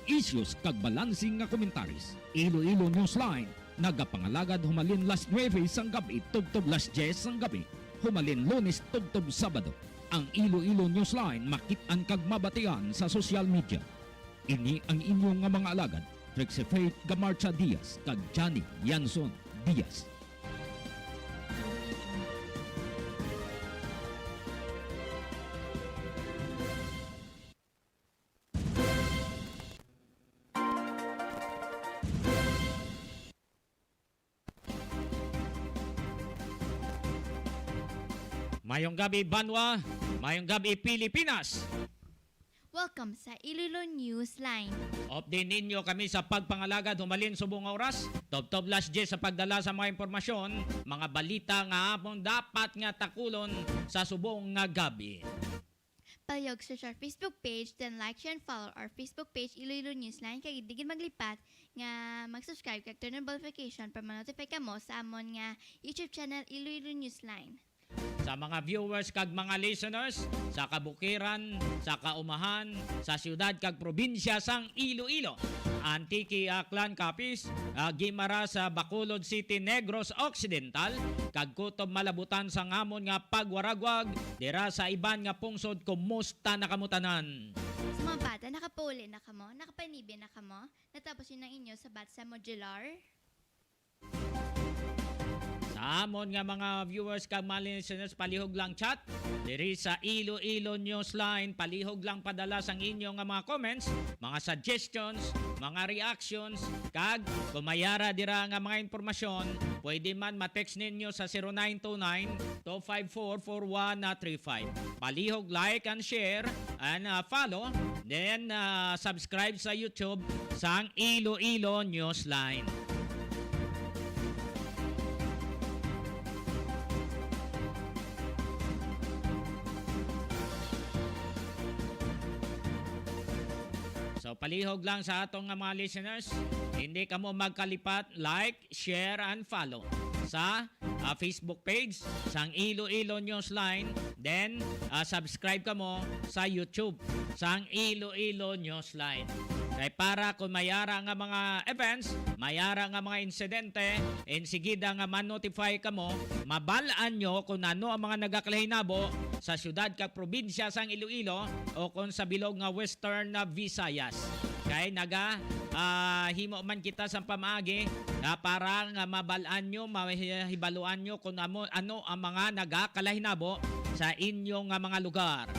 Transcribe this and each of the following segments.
issues kag balansing nga komentaris. Iloilo Newsline, nagapangalagad humalin las 9 sang gabi tugtog las 10 sang gabi, humalin Lunes tugtog Sabado. Ang Iloilo Newsline makit-an kag mabatian sa social media. Ini ang inyong nga mga alagad, Trixie Faith Gamarcha Diaz kag Johnny Yanson Diaz. Mayong gabi Banwa, mayong gabi Pilipinas. Welcome sa Iloilo Newsline. Update ninyo kami sa pagpangalagad humalin subong oras. Tob-tob last day sa pagdala sa mga impormasyon, mga balita nga apong dapat nga takulon sa subong nga gabi. Palihog search our Facebook page, then like, share, and follow our Facebook page Iloilo Newsline. Kaya digin maglipat nga mag-subscribe kag turn on notification para ma-notify ka mo sa amon nga YouTube channel Iloilo Newsline. Sa mga viewers kag mga listeners sa kabukiran, sa kaumahan, sa siyudad kag probinsya sang Iloilo, Antique, Aklan, Capiz, Guimara sa Bacolod City, Negros Occidental, kag Kutob Malabutan sa ngamon nga pagwaragwag dira sa iban nga pungsod, kumusta na kamutanan? Sa mga bata, nakapauli na kamo, nakapanibi na kamo, natapos yun ang inyo sa Batsa Modular. Sa amon nga mga viewers kag mga listeners, palihog lang chat diri sa Iloilo Newsline, palihog lang padala sang inyong nga mga comments, mga suggestions, mga reactions, kag kumayara dira nga mga impormasyon, pwede man ma-text ninyo sa 0929-254-4135. Palihog like and share and follow, then subscribe sa YouTube sang Iloilo Newsline. So palihog lang sa atong mga listeners, hindi ka mo magkalipat, like, share, and follow sa Facebook page sang Iloilo Newsline, then subscribe ka mo sa YouTube sang Iloilo Newsline. Kaya para kung mayara nga mga events, mayara nga mga insidente, insigida nga man-notify ka mo, mabalaan nyo kung ano ang mga nagakalahinabo sa syudad kag probinsya sang Iloilo o kung sa bilog nga Western na Visayas. Kaya himo man kita sa pamaagi para nga mabalaan nyo, mahibaluan nyo kung ano ang mga nagakalahinabo sa inyong mga lugar.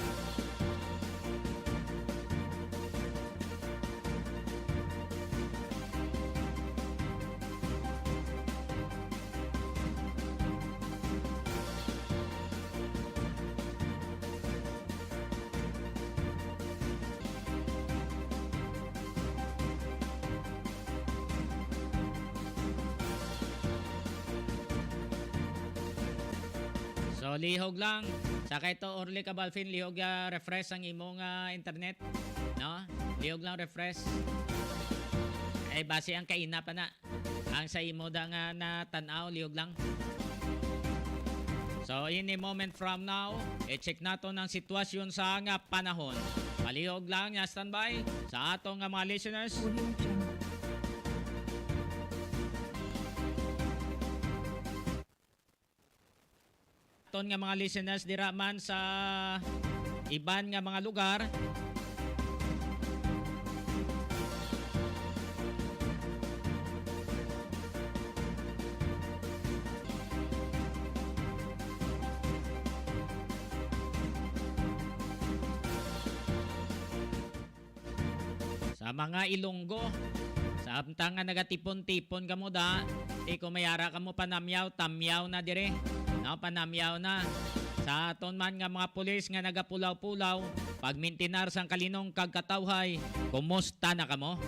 So lihog lang sa kay to Orly Cabalfin, lihog refresh ang imong internet, no? Lihog lang refresh. Ay base ang kaina pa na. Ang sa imo da nga na tan-aw, lihog lang. So in a moment from now, i-check nato ng sitwasyon sa nga panahon. Palihog lang nga standby sa atong mga listeners. Ton nga mga listeners dira man sa iban nga mga lugar, sa mga Ilonggo, sa amtang nga nagatipon-tipon ka mo da, kung mayara ka mo panamyaw, tamyaw na dire. No, panamyaw na. Sa aton man nga mga pulis nga nagapulaw-pulaw, pagmintinar sang kalinong kagkatawhay, kumusta na kamo?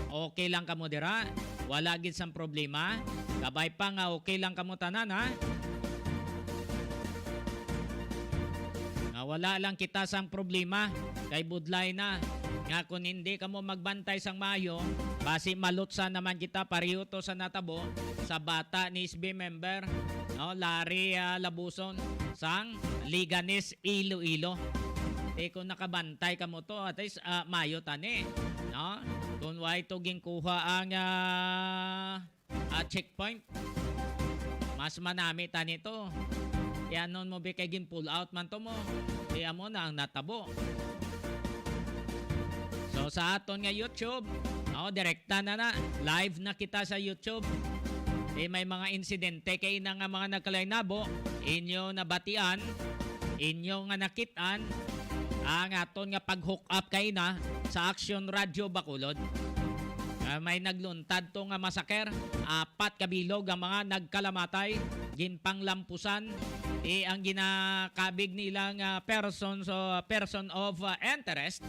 Okay lang kamo dira? Wala gid sang problema? Kabay pa nga okay lang kamo tanan, ha? Wala lang kita sang problema, kay budlay na. Nga kung hindi kamo magbantay sang mayo, basi malutsa naman kita pareho to sa natabo sa bata ni SB member. No, Larry Labuson sang Liganes Iloilo. Kung nakabantay ka mo to, at least mayo tani. No? Why to ginkuha ang checkpoint. Mas manami ta nito. Yan nun mo be kay gin pull out man to mo. Kaya mo na ang natabo. So sa aton nga YouTube, direkta na live na kita sa YouTube. May mga insidente kay na nga mga nagkalaynabo, inyo nabatian, inyo nga nakitaan, ang aton nga pag-hook up kay na sa Action Radio Bacolod. May nagluntad to nga masaker, 4 kabilog ang mga nagkalamatay, ginpanglampusan, ang ginakabig nilang person of interest,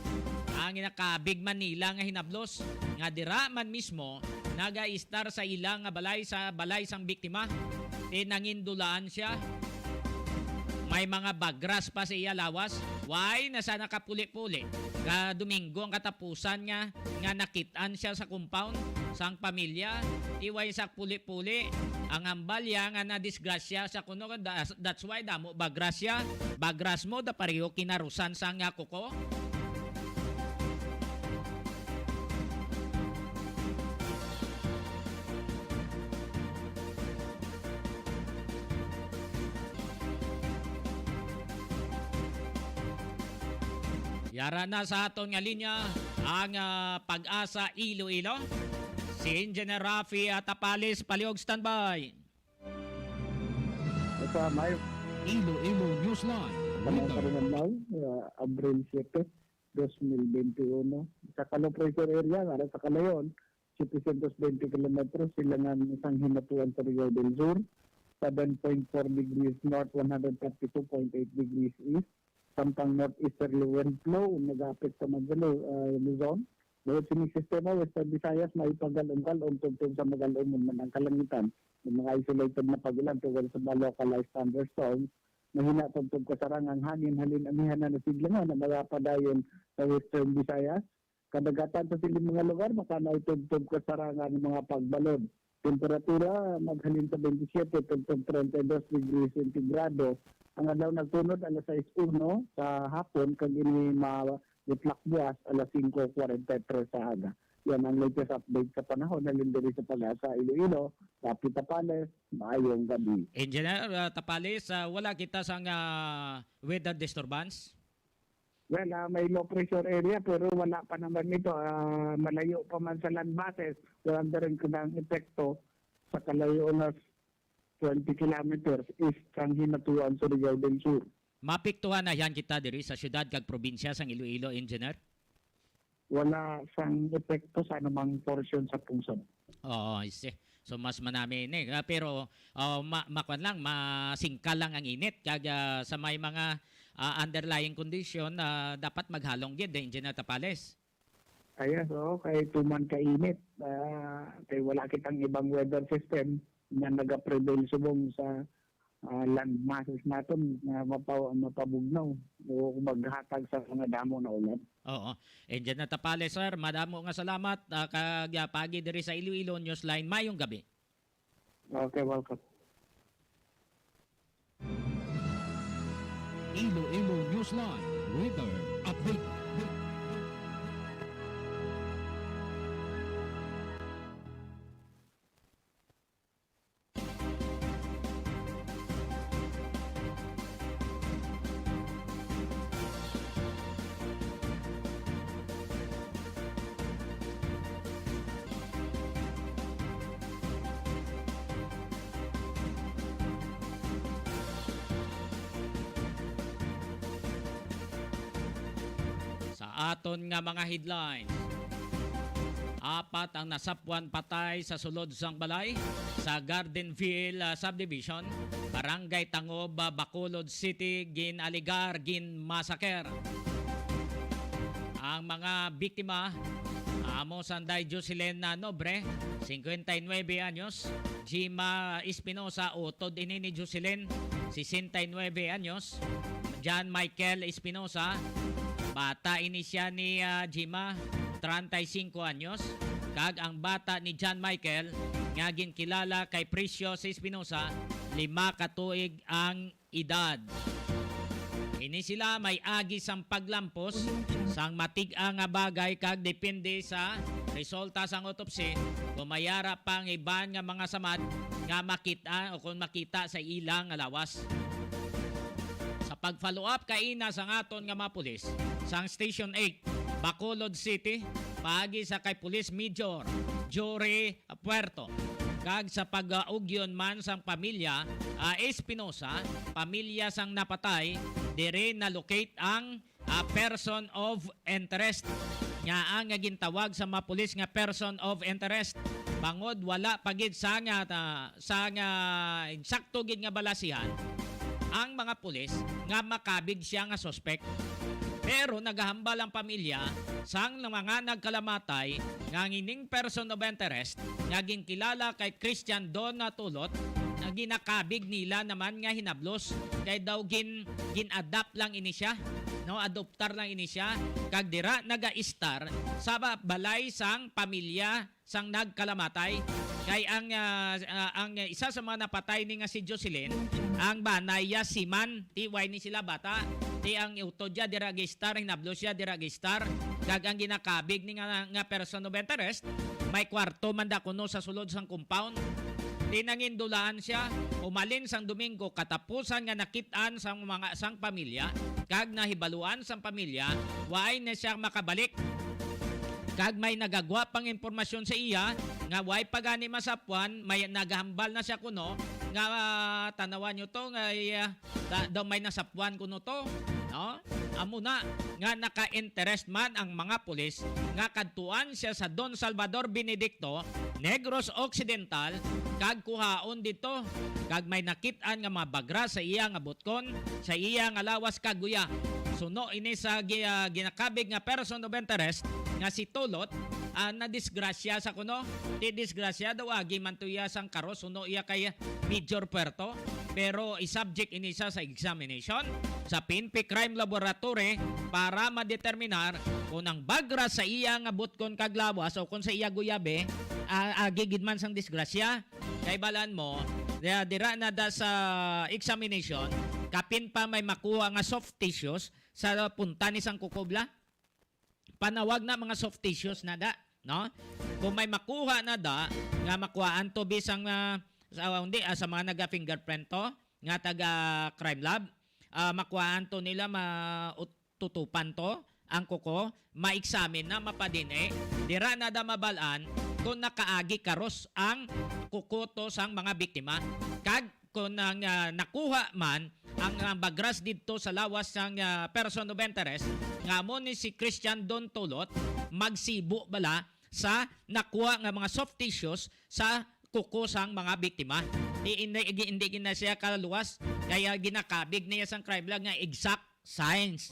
ang ginakabig man nila nga hinablos, nga dira man mismo, naga-istar sa ilang balay sang biktima, nangindulaan siya. May mga bagras pa sa iya lawas. Why? Nasa nakapuli-puli. Domingo ang katapusan nga nakitaan siya sa compound sang pamilya. Iway sa puli-puli. Ang ambalya nga na-disgrasya sa kuno. That's why damo bagrasya. Bagras mo da pareho kinarusan sang kuko. Yara na sa aton nga linya ang Pag-asa Iloilo. Si Engineer Rafi Tapalis, Paliog standby. Sa Mayo, Iloilo Newsline. Banang Karinamlaw, Abril 7, 2021. Sa Kalo Pressure Area, sa Kalayon, 720 kilometros, silangan isang hinatuan sa Rio del Sur, 7.4 degrees north, 132.8 degrees east. Sampang northeasterly wind flow, nag-apit sa Luzon. Dahil sinisistema, Western Visayas, may pagalong-galong tungtong sa magalong man ang kalangitan. Yung mga isolated na pagulan tungkol sa mga localized thunderstorms, mahina tungtong kasarangang hangin, halin amihan na nasiglangan na magapadayon sa Western Visayas. Kadagatan sa siling mga lugar, makana tungtong kasarangan ng mga pagbalod. Temperatura, maghalin sa 27, tungtong 32 degrees centigrado. Ang adlaw nagtunod alas 6:01 sa hapon kag ini ma-reflect buwas alas 5:43 sa aga. Yan ang latest update sa panahon na lindiri sa Pag-asa Iloilo. Rapi Tapales, maayong gabi. Engineer Tapalis, wala kita sang weather disturbance? Well, may low pressure area pero wala pa naman ito. Malayo pa man sa land masses. Wala rin ko ng epekto sa kalayo na 20 kilometers east sang hinatuan sa Rio del Sur. Mapiktuhan na yan kita diri sa syudad kag probinsya sang Iloilo, Engineer? Wala sang epekto sa anumang portion sa pungsod. Oo, isi. So mas manami ni. Pero makuan lang, masingkal lang ang init kag sa may mga underlying condition dapat maghalong gid, Engineer Tapales. Kaya so kay tuman kainit, kay wala kitang ibang weather system na naga-prevail subong sa land masses natin na mapabugnaw o maghatag sa mga damo na ulan. Oo. Engineer Tapales, sir, madamo nga salamat kag pagi diri sa Iloilo Newsline mayong gabi. Okay, welcome. Iloilo Newsline. Weather update. Aton nga mga headlines. 4 ang nasapwan patay sa sulod sang balay sa Gardenville Subdivision, Barangay Tangob, Bacolod City, ginaligar, ginmasaker. Ang mga biktima, amo Sanday Jocelyn Nobre, 59 anyos, Jima Espinosa, utod ini ni Jocelyn, 69 anyos, John Michael Espinosa, bata ini siya ni Jima, 35 anyos. Kag ang bata ni John Michael, nga ginkilala kay Precious Espinosa, 5 ka tuig ang edad. Ini sila may agi sang paglampos sang matig-a nga bagay kag depende sa resulta sang autopsy kung mayara pang iban nga mga samad nga makita o kung makita sa ilang nga lawas. Sa pag-follow up kaina sang aton nga mga pulis sang Station 8 Bacolod City paagi sa kay Police Major Jory Puerto kag sa pag-ugyon man sang pamilya Espinosa, pamilya sang napatay, dire na locate ang person of interest. Nga ang gintawag sa mga pulis nga person of interest. Bangod wala pagid sa nga insakto gid nga balasihan ang mga pulis nga makabig siya nga suspect. Pero nagahambal ang pamilya sang mga nagkalamatay nga ngining person of interest nga ginkilala kay Christian Don na tulot na ginakabig nila naman nga hinablos kay daw gin-adapt lang ini siya, no, adoptar lang ini siya kag dira naga-star sa balay sang pamilya sang nagkalamatay kay ang isa sa mga napatay ni nga si Jocelyn ang banaya si Man tiway ni sila bata ti ang utodya dira gistar hinablos siya dira gistar kag ang ginakabig ni nga person of interest may kwarto man da kuno sa sulod sang compound. Tinangindulaan siya, umalin sang Domingo katapusan nga nakitaan sang mga sang pamilya, kag nahibaluan sang pamilya, waay na siya makabalik. Kag may nagagwapang impormasyon sa iya, nga waay pagani masapuan, may nagahambal na siya kuno, nga tanawan nyo to, nga daw may nasapuan kuno to, no? Amo na nga naka-interest man ang mga pulis nga kadtuan siya sa Don Salvador Benedicto, Negros Occidental kag kuhaon dito kag may nakitaan nga mga bagra sa iya nga butkon, sa iya nga lawas kaguya. Suno ini sa ginakabig nga person of interest nga si Tulot na disgrasya sa kuno. Di disgrasya daw agi man tuya sang karo suno iya kay Major Puerto pero isubject ini siya sa examination sa PNP Crime Laboratory para madeterminar kung ang bagra sa iya nga butkon kag lawas o kung sa iya guyabe agigid man sang disgrasya. Kay balan mo dira na da sa examination kapin pa may makuha nga soft tissues sa punta ni sang kukubla. Panawag na mga soft tissues na da, no? Kung may makuha na da nga makuhaan to bisang sa mga naga-fingerprint to nga taga crime lab, makuhaan to nila tutupan to ang kuko, ma-examine na mapadine, dira na da mabalaan kung nakaagi karos ang kuko to sang mga biktima. Kag kung nakuha man ang bagras dito sa lawas ng person of interest nga mo ni si Christian Don Tulot magsibo bala sa nakuha nga mga soft tissues sa kuko sang mga biktima. Hindi na siya kaluwas kaya ginakabig niya sang crime lab nga exact science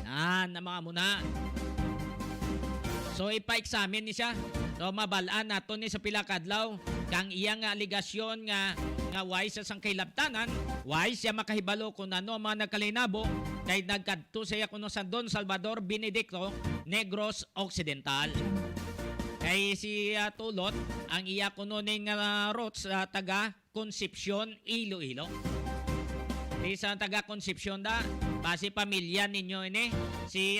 na mga muna. So ipa-examine ni siya. So mabalaan nato ni sa pila kadlaw kang iyang aligasyon nga wise sa sang kailabtanan, wise siya makahibalo kung ano mga nagkalinabo kay nagkadto siya kuno sa Don Salvador Benedicto, Negros Occidental. Kay si Tulot ang iya kuno ning roots taga Concepcion, Iloilo. Sa taga Concepcion da, base pamilya ninyo ini si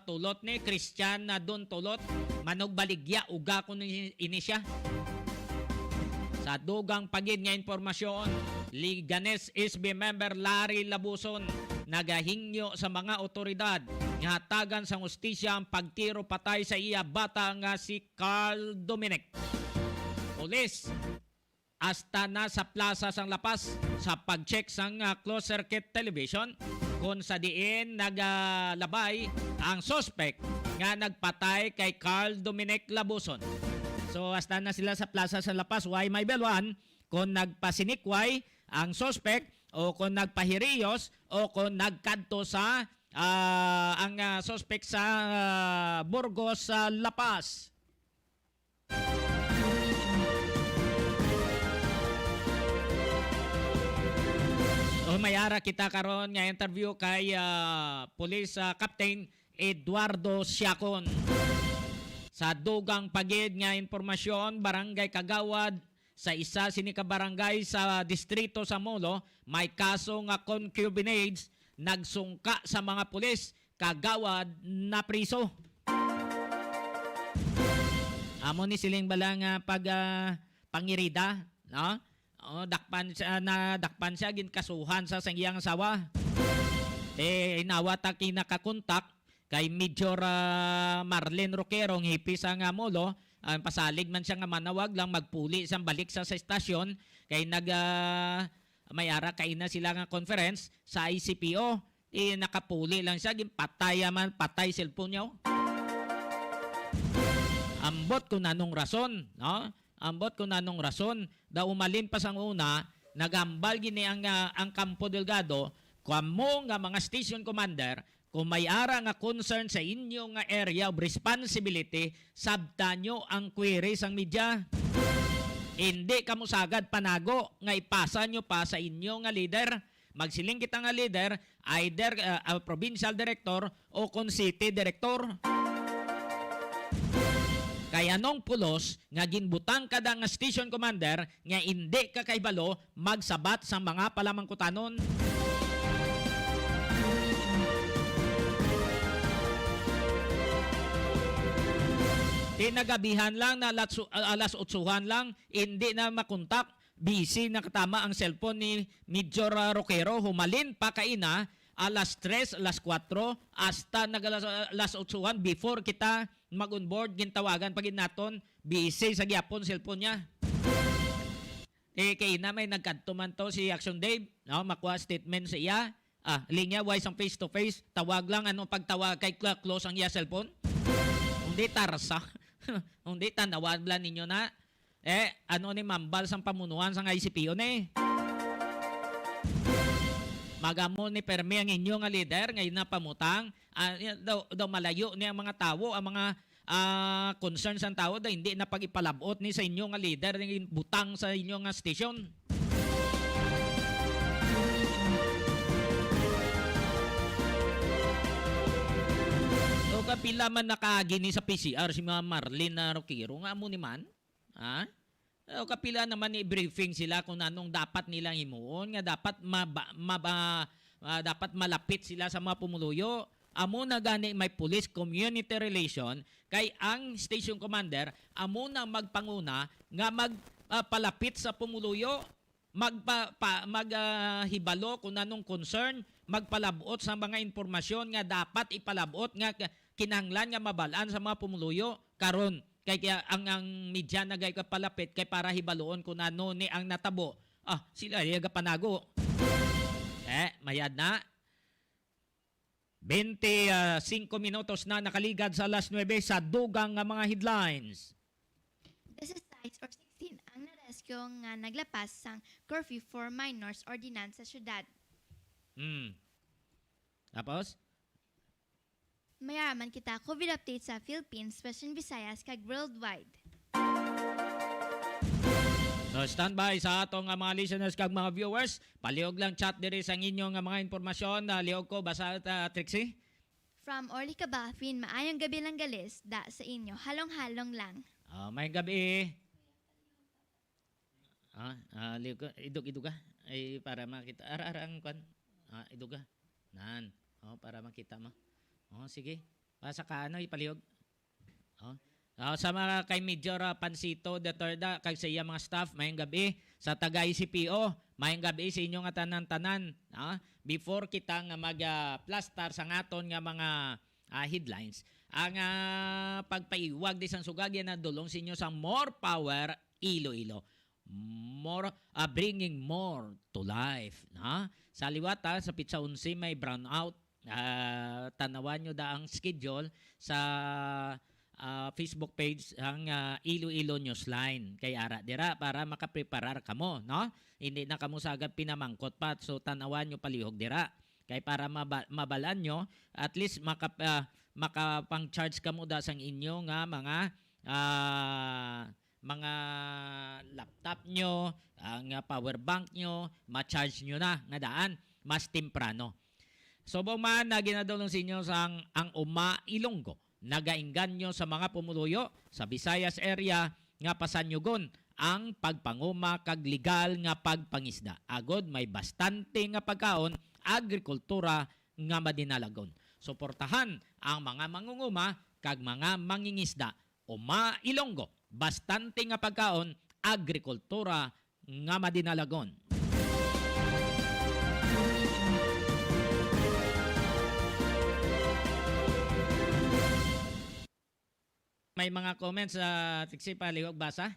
Tulot ni Christian na Don Tulot manog baligya uga ko ini siya. Sa dugang pagid nga impormasyon, Liganes SB member Larry Labuson nagahingyo sa mga otoridad nga hatagan sa hustisya ang pagtiro patay sa iya bata nga si Carl Dominic. Pulis hasta na sa plaza sang Lapas sa pag-check sang closed circuit television kung sa diin nagalabay ang suspect nga nagpatay kay Carl Dominic Labuson. So hasta na sila sa plaza sa Lapas, why may belwan kung nagpasinikway ang suspect o kung nagpahiriyos o kung nagkadto sa ang suspect sa Burgos sa Lapas. So mayara kita karon nga interview kay Police Captain Eduardo Siacon. Sa dugang pagid nga impormasyon, Barangay Kagawad, sa isa sini ka barangay sa distrito sa Molo, may kaso nga concubinage, nagsungka sa mga pulis, kagawad na priso. Amo ni siling bala nga pag pangirida, no? Dakpan siya gin kasuhan sa sangyang asawa. Inawat kinakakontak kay Major Marlene Roquero ng hipis ang Molo. Pasalig man siya nga manawag lang magpuli sang balik sa estasyon kay may ara kay na sila nga conference sa ICPO. Nakapuli lang siya, patay cellphone niya. Ambot kung nanong rason, no? Ambot kung nanong rason, da umalin pa sang una, nagambal gini ang Campo Delgado, kamo nga mga station commander, kung may ara nga concern sa inyo nga area of responsibility, sabta nyo ang query sang media. Hindi kamo sagad panago nga ipasa nyo pa sa inyo nga leader. Magsiling kita nga leader, either provincial director o kung city director. Kaya nung pulos nga ginbutang kada nga station commander nga hindi ka kaibalo magsabat sa mga palamangkutanon. Tinagabihan lang na alas 8 lang, hindi na makontak, busy na katama ang cellphone ni Major Roquero, humalin pa kaina, alas 3, alas 4, hasta alas 8 before kita mag-onboard, gintawagan pag naton, busy sa gyapon cellphone niya. Kaina may nagkantuman to si Action Dave, no, makuha statement sa iya, linya wise ang face to face, tawag lang ano pagtawag kay close ang iya cellphone. Hindi tarsa. Hindi tanawad lang ninyo na. Ano ni mambal sang pamunuan sang ICPO ni. Magamo ni permi ang inyo nga leader ngayon na pamutang. Daw malayo ni ang mga tao, ang mga concerns ang tao daw hindi na pag-ipalabot ni sa inyo nga leader ng butang sa inyo nga station. Kapila man nakagini sa PCR si mga Marlene Roquero nga amo ni man. Kapila naman ni briefing sila kung anong dapat nilang himuon nga dapat dapat malapit sila sa mga pumuluyo. Amo na gani may police community relation kay ang station commander amo na magpanguna nga magpalapit sa pumuluyo, maghibalo kung anong concern, magpalabot sa mga impormasyon nga dapat ipalabot nga kinahanglan nga mabalaan sa mga pumuluyo karon kay ang media na gay palapit kay para hibaloon kung ano ni ang natabo. Sila yaga panago. Mayad na. 25 minutos na nakaligad sa alas 9 sa dugang nga mga headlines. This is sites or 16 ang narescue nga naglapas sang curfew for minors ordinance sa syudad. Tapos? Mayaraman kita COVID update sa Philippines, Western Visayas, kag worldwide. So standby sa atong mga listeners kag mga viewers. Palihog lang chat diri sa inyong mga impormasyon. Lihog ko basa Trixie. From Orly Cabafin, maayong gabi lang galis da sa inyo. Halong-halong lang. May gabi. Lihog ko. Idog-idog ka. Ay, para makita. Ara-arang kwan. Idog ka. Nan. Para makita mo. Sige. Pasa ka ipalihog. Sa mga kay Major Pansito Detorda, kag sa iya mga staff, mayang gabi. Sa taga-ICPO, mayang gabi sa inyong tanan-tanan. Before kita nga mag-plastar sa ngaton nga mga headlines, ang pagpaiwag di sang sugag yan na dulong sa inyo sa More Power Iloilo. More, bringing more to life. Sa liwat, sa Pizza 11 may brownout. Tanawan nyo da ang schedule sa Facebook page ang Iloilo Newsline kay ara dira para makapreparar kamo, no? Hindi na kamo sagad pinamangkot pa, so tanawan nyo palihog dira kay para mabalan nyo at least makapang-charge kamo da sang inyo nga mga laptop nyo, ang power bank nyo, ma-charge nyo na nga daan mas temprano. So man na ginadulong sa inyo ang Uma Ilonggo. Nagainggan nyo sa mga pumuluyo sa Visayas area nga pasanyugon ang pagpanguma kag legal nga pagpangisda. Agod may bastante nga pagkaon, agrikultura nga madinalagon. Suportahan ang mga mangunguma kag mga mangingisda o mailonggo. Bastante nga pagkaon, agrikultura nga madinalagon. May mga comments sa Tiksipa, lihok basa?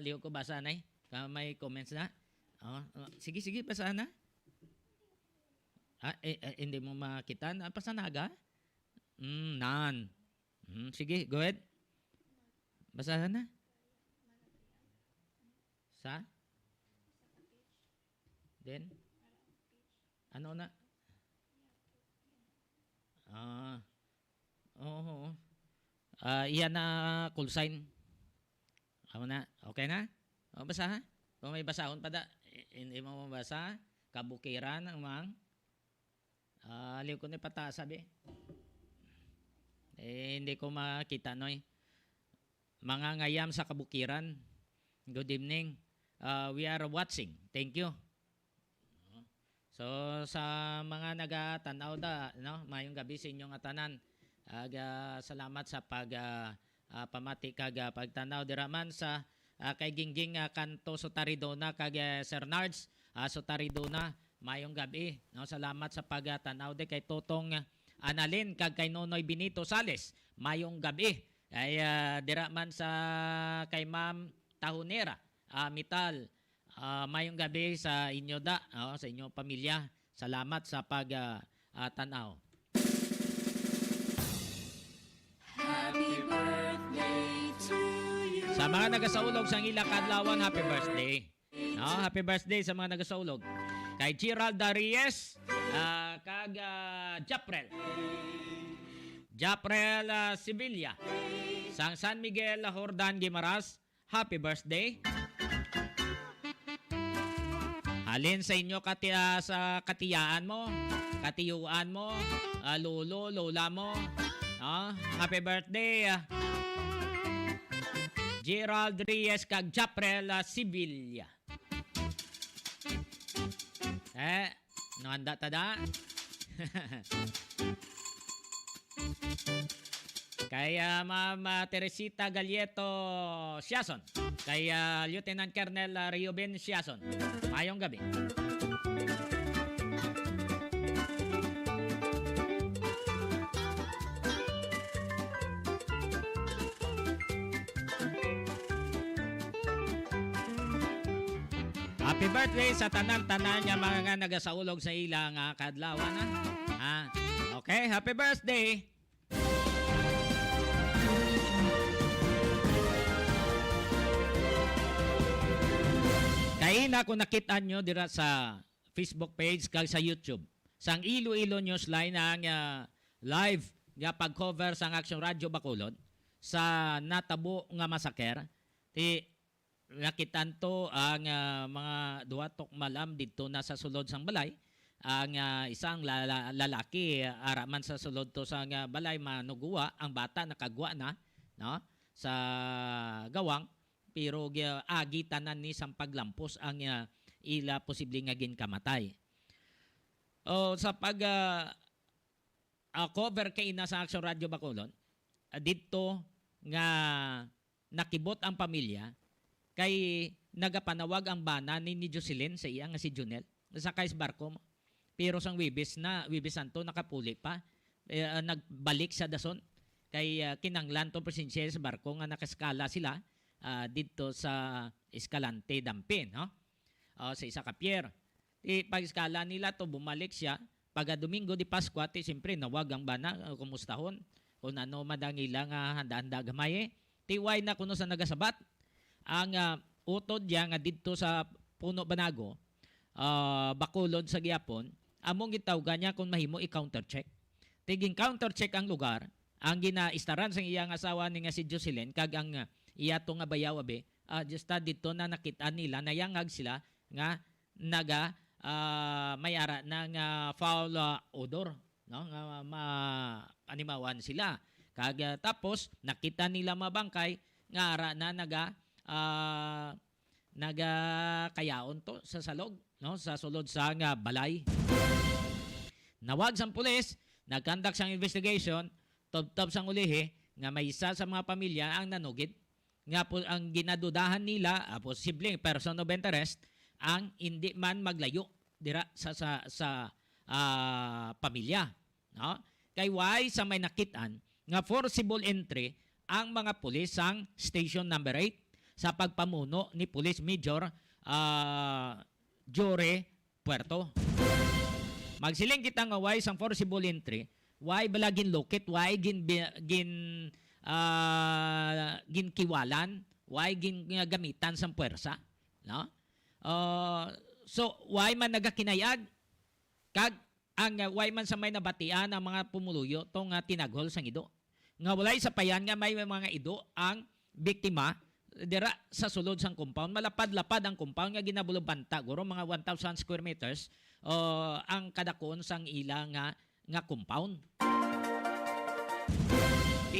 Lihok ko basa na may comments na? Sige, basa na. Hindi mo makita. Pasanaga? Nan. Sige, go ahead. Basahan na. Sa? Then? Ano na? Oo. Iyan na call sign. Ako na. Okay na? Basa ha? Kung may basahon pa da, hindi mo mabasa. Kabukiran ang mang. Aliw ko na pata sabi. Hindi ko makita noy. Mga ngayam sa kabukiran. Good evening. We are watching. Thank you. So sa mga nagatanaw da, no, mayong gabi sa inyong atanan. Salamat sa pamati kag pagtanaw diraman sa kay Gingging Kanto Sotaridona kag Sir Nards Sotaridona mayong gabi, no, salamat sa pagtanaw de kay Totong Analin kag kay Nonoy Benito Sales mayong gabi ay diraman sa kay Ma'am Tahunera Mital mayong gabi sa inyo da, sa inyong pamilya. Salamat sa pagtanaw. Sa mga nagasaulog sa ilang kadlawan, happy birthday. Happy birthday sa mga nagasaulog. Kay Gerald Darius, kag Japrel Sevilla. Sang San Miguel Jordan Guimaras, happy birthday. Halin sa inyo sa katiyaan mo, katiyuan mo, lolo, lola mo. Happy birthday. Gerald Reyes kag Japrel Sevilla. Nanda tada. Kay Ma'am Teresita Galieto Siason. Kay Lieutenant Colonel Reuben Siason. Mayong gabi. Happy birthday sa tanan-tanan nga mga nagasaulog sa ilang kadlawan. Okay, happy birthday. Kaya na kung nakita nyo dira sa Facebook page kag sa YouTube. Sang Iloilo Newsline ang live nga pag-cover sang Action Radio Bacolod sa natabo nga masaker. Nakitan to ang mga duwatok malam dito na sa sulod sang balay. Ang isang lalaki araman sa sulod to sang balay manuguwa. Ang bata nakagwa na, no, sa gawang. Pero agitanan ni sang paglampos ang ila posible nga ginkamatay. Sa cover kay ina sa Action Radio Bacolod, dito nga nakibot ang pamilya kay nagapanawag ang bana ni Jocelyn sa iya nga si Junel sa kais barko mo. Pero sang Wibis Santo nakapuli pa, nagbalik sa dason kay kinanglan to presensya sa barko nga nakaskala sila dito sa Escalante Dampin, no? Sa isa ka pier. Pag-skala nila to bumalik siya pag Domingo di Paskwa siyempre nawag ang bana kumustahon kung ano madangila nga handa-handa gamay. Tiway na kuno sa nagasabat ang utod diya nga didto sa Puno Banago, Bacolod sa Giapon, among gitawgan niya kung mahimo i-counter check. Tiging counter check ang lugar, ang ginaistaran sa iyang asawa ni nga si Jocelyn kag ang iya to nga bayaw abe, justa dito na nakita nila nayangag sila nga naga mayara ng foul odor, no, nga animawan sila. Kag tapos nakita nila mabangkay nga ara na naga nagakayaon to sa salog, no, sa sulod sa nga balay. Nawag sang pulis, nagkandak sang investigation, tubtob sang ulihi nga may isa sa mga pamilya ang nanugid. Nga po ang ginadudahan nila, posibleng person of interest, ang hindi man maglayo dira sa pamilya, no? Kay why sa may nakitaan nga forcible entry ang mga pulis sang station number 8 sa pagpamuno ni Police Major Jore Puerto. Magsiling kita nga why sang forcible entry, why balagin lokit, why ginkiwalan, why gamitan sang puwersa, no? So why man nagakinayag kag ang why man sa may nabatian ang mga pumuluyo tong tinaghol sang ido. Nga walay sa payan nga may mga ido ang biktima dira sa sulod sang compound. Malapad-lapad ang compound nga ginabulubanta guro mga 1,000 square meters ang kadakon sang ila nga compound.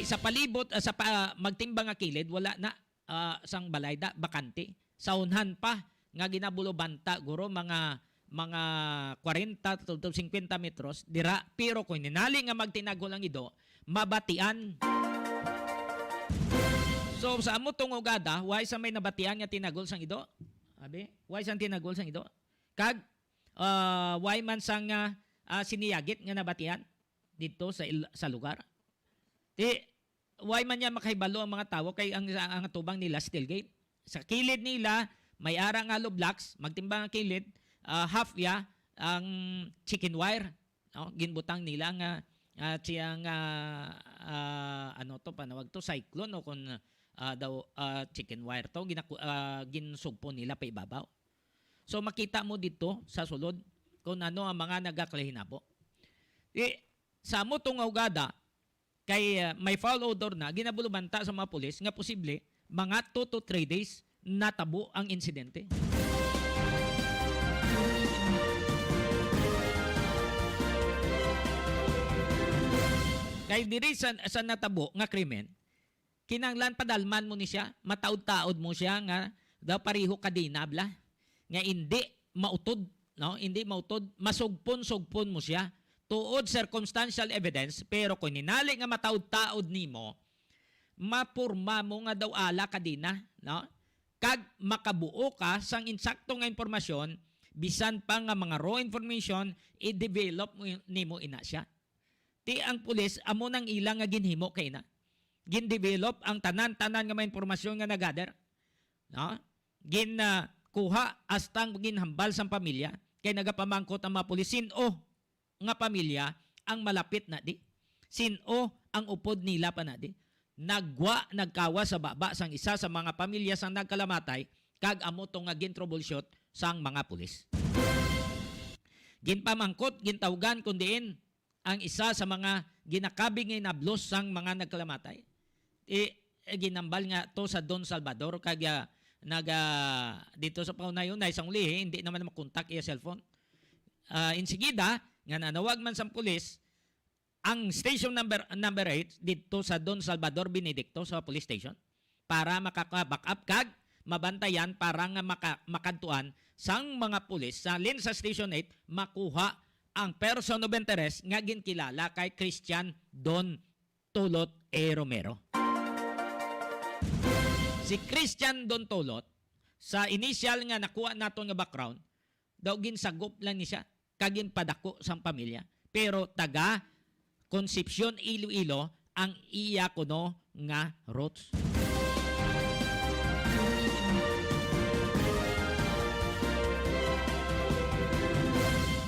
Sa palibot sa magtimbang nga kilid wala na sang balay da bakante. Saunhan pa nga ginabulubanta guro mga 40 to 50 metros dira, pero kung ninali nga magtinaghol ang ido mabatian. So sa amo tong ugada, why sa may nabatian nga tinagol sang ido? Abi, why sang tinagol sang ido? Kag why man sang siniyagit nga nabatian dito sa lugar? Why man niya makahibalo ang mga tawo kay ang tubang nila steel gate. Sa kilid nila may ara nga hollow blocks, magtimbang ang kilid, half ya ang chicken wire, no? Ginbutang nila nga siyang ano to panawag to cyclone o kung daw chicken wire to ginsugpo nila pa ibabaw. So makita mo dito sa sulod kung ano ang mga nagakalahinabo. Sa mo tong ugada kay may foul odor na ginabulubanta sa mga pulis nga posible mga 2 to 3 days natabo ang insidente. Kay diri sa natabo nga krimen, kinanglan padalman mo ni siya, mataod-taod mo siya nga daw pariho kadinabla nga hindi mautod, no? Hindi mautod, masugpon-sugpon mo siya tuod circumstantial evidence, pero kung ninali nga mataod-taod nimo, mapurma mo nga daw ala kadina, no? Kag makabuo ka sang insakto nga impormasyon, bisan pa nga mga raw information i-develop nimo ina siya. Ti ang pulis amo nang ilang nga ginhimo kay na. Gin-develop ang tanan-tanan nga may impormasyon nga nagather. No? Kuha astang ginhambal sang pamilya kay nagapamangkot ang mga pulis sino nga pamilya ang malapit na di. Sino ang upod nila pa na di. Nagkawa sa baba sang isa sa mga pamilya sang nagkalamatay kag amo to nga gin-troubleshoot sang mga pulis. Ginpamangkot, gintawgan kundiin ang isa sa mga ginakabing nga nablos sang mga nagkalamatay. Ginambal nga to sa Don Salvador kag dito sa paunayon na isang lihi, hindi naman makontak iya cellphone. Insigida nga nanawag man sa pulis ang station number 8 dito sa Don Salvador Benedicto sa police station para makaka-back up kag mabantayan para nga makadtuan sang mga pulis sa lin sa station 8 makuha ang person of interest nga ginkilala kay Christian Don Tolot E. Romero. Si Christian Don Tolot, sa initial nga nakuha nato nga background, daw ginsagop lang ni siya, kagin padako sang pamilya. Pero taga Concepcion, Iloilo, ang iya kuno nga roots.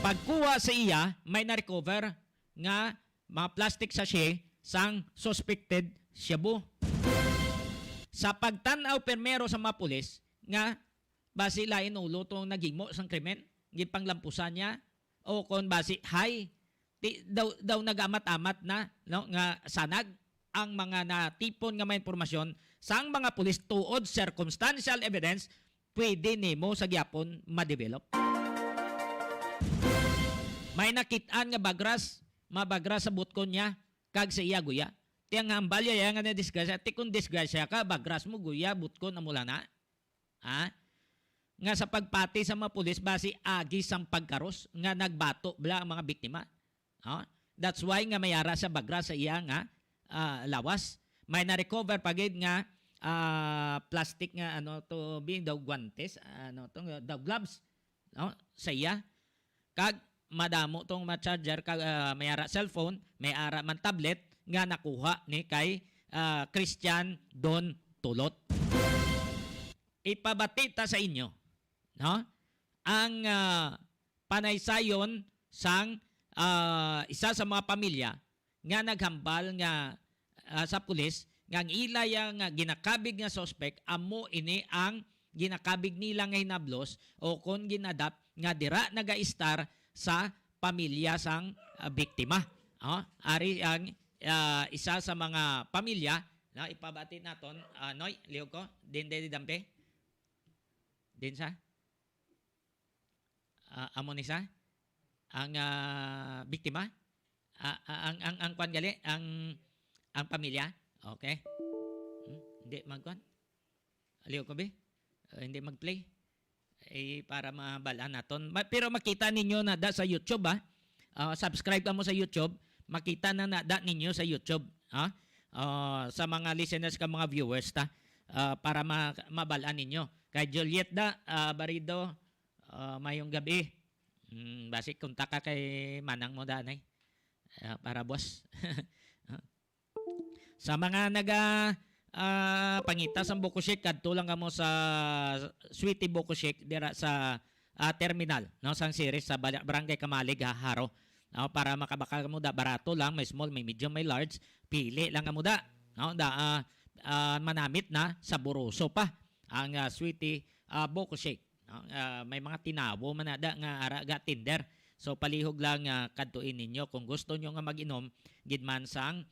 Pagkuha sa iya, may na-recover nga mga plastic sachet sang suspected shabu. Sa pagtanaw permero sa mga pulis nga basi lain ulo tong nagimo sang krimen, gipanglampusan niya o kon basi daw nagamat-amat na no nga sanag ang mga natipon nga may impormasyon sang mga pulis tuod circumstantial evidence pwede nimo sa gyapon ma-develop. May nakitaan nga mabagras sa butkon niya kag sa iya guya. tiyang hambalya ya nga na disgrasya. Ti kung disgrasya ka, bagras mo, guya, butko na mula na. Ha? Nga sa pagpati sa mga pulis, basi agi sang pagkaros, nga nagbato bala ang mga biktima. Ha? That's why nga mayara sa bagras sa iya nga lawas. May na-recover pagid nga plastic nga ano to being daw guantes, ano to daw gloves, no? Sa iya. Kag madamo tong ma-charger kag mayara cellphone, may ara man tablet nga nakuha ni kay Christian Don Tulot. Ipabatita sa inyo, no? Ang panaysayon sang isa sa mga pamilya nga naghambal nga sa pulis nga ang ilay nga ginakabig nga suspect amo ini ang ginakabig nila nga hinablos o kon ginadap nga dira naga-star sa pamilya sang biktima. Ari ang isa sa mga pamilya na ipabati naton Noy, liyo ko, din dampe. Din sa? Amo ni sa? Ang biktima? Ang kwan gali? Ang pamilya? Okay. Hindi magkwan? Aliw ko ba? Hindi mag-play? Para mabalaan naton. Pero makita ninyo na da sa YouTube, subscribe ka mo sa YouTube, makita na da ninyo sa YouTube. Sa mga listeners ka, mga viewers, para mabalaan ninyo. Kay Juliet Barido, mayong gabi. Basi kunta ka kay manang mo danay. Para boss. Sa mga pangita sa Bokushik, kadto lang kamo sa Sweetie Bokushik dira sa terminal, no, sang series sa Barangay Kamalig, Haro. No, para makabaka mo da barato lang, may small, may medium, may large, pili lang kamo da. No, manamit na sa Boroso pa ang Sweetie Bokushik. No, may mga tinawo man da nga araga Tinder. So palihog lang kadtuin ninyo kung gusto nyo nga mag-inom gidman sang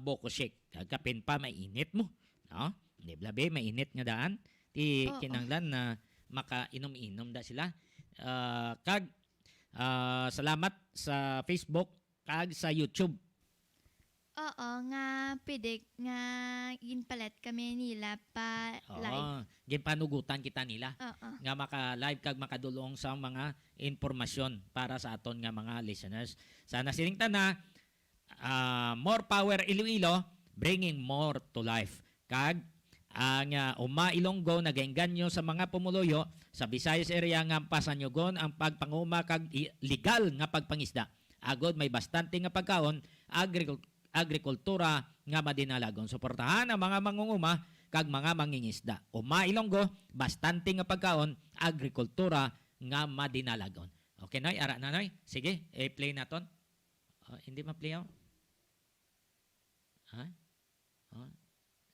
Bokushik. Kagkapin pa mainit mo. No? Di blabe mainit nga daan. Ti kinanglan na makainom-inom da sila. Kag salamat sa Facebook kag sa YouTube. Oo, nga pwede nga ginpalit kami nila pa live. Ginpanugutan kita nila. Oo. Nga maka-live kag makadulong sa mga impormasyon para sa aton nga mga listeners. Sana siningtan na more power Iloilo, bringing more to life. Kag ang Uma Ilonggo nagaengganyo sa mga pumuluyo sa Visayas area nga pasanyugon ang pagpanguma kag legal nga pagpangisda. Agod may bastante nga pagkaon, agrikultura nga madinalagon. Suportahan ang mga mangunguma kag mga mangingisda. Uma Ilonggo, bastante nga pagkaon, agrikultura nga madinalagon. Okay, Noy? Ara na, Noy? Sige, play naton. Hindi ma-play ako.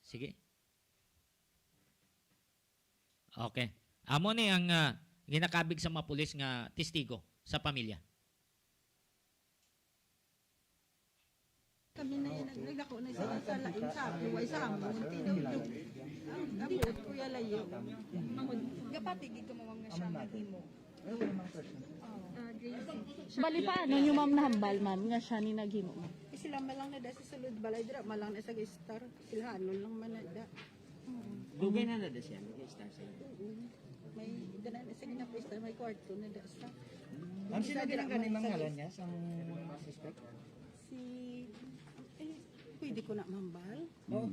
Sige. Okay. Amo ni ang ginakabig sa mga pulis nga testigo sa pamilya. Kami na yan, naglako na sila sa laing sabi, way sa amon, tinudog. Abot ko yung layo. Gapati, gito mo mga siya maghimo. Bali paano nyo ma'am nahambal ma'am nga siya ni naghimo mo? Sila malang na da sa sulod balay, dira malang na sa star. Sila hanon lang man na da. Dugay na nada siya, nag-star siya. May dana na sa ginapista, may kwarto na da sa. Ang sino din ang ganun ng ngalan niya sa suspect? Si, pwede ko na mambal. Oo,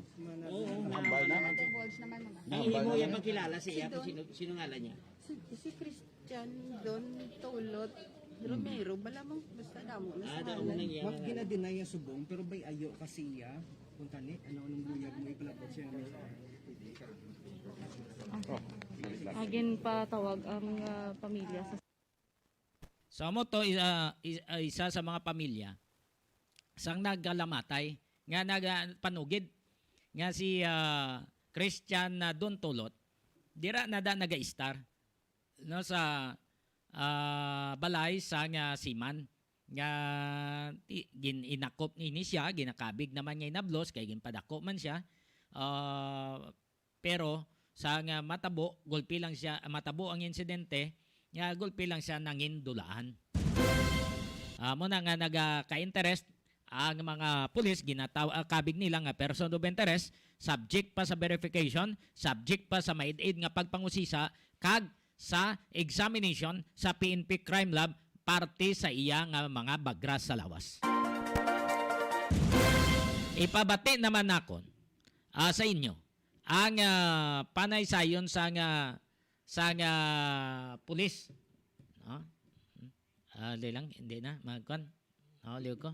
Mambal naman. Divulge naman mga. hindi mo yan magkilala siya kung sino ngalan niya. Si Christian Don Tulot Romero, bala mong basta damo na sa Daon na niya. Wag ginadinay ang subong pero bay ayo kasi iya kung tani ano nung buyag mo ipalapot siya ng Agin pa tawag ang pamilya sa So mo to isa sa mga pamilya sang nagalamatay nga nagpanugid nga si Christian na Don Tulot dira na da naga-star no sa balay sa nga Siman nga inakop ni siya, ginakabig naman nga inablos kay ginpadako man siya. Pero sa nga matabo, gulpi lang siya, matabo ang insidente, nga gulpi lang siya nangin dulaan. Mo na nga nagaka-interest ang mga pulis kabig nila nga person of interest, subject pa sa verification, subject pa sa maid-aid nga pagpangusisa, kag sa examination sa PNP Crime Lab parte sa iya nga mga bagras sa lawas. Ipabati naman nakon sa inyo ang panay sayon sa pulis. No? Lang, hindi na magkon. Liw ko.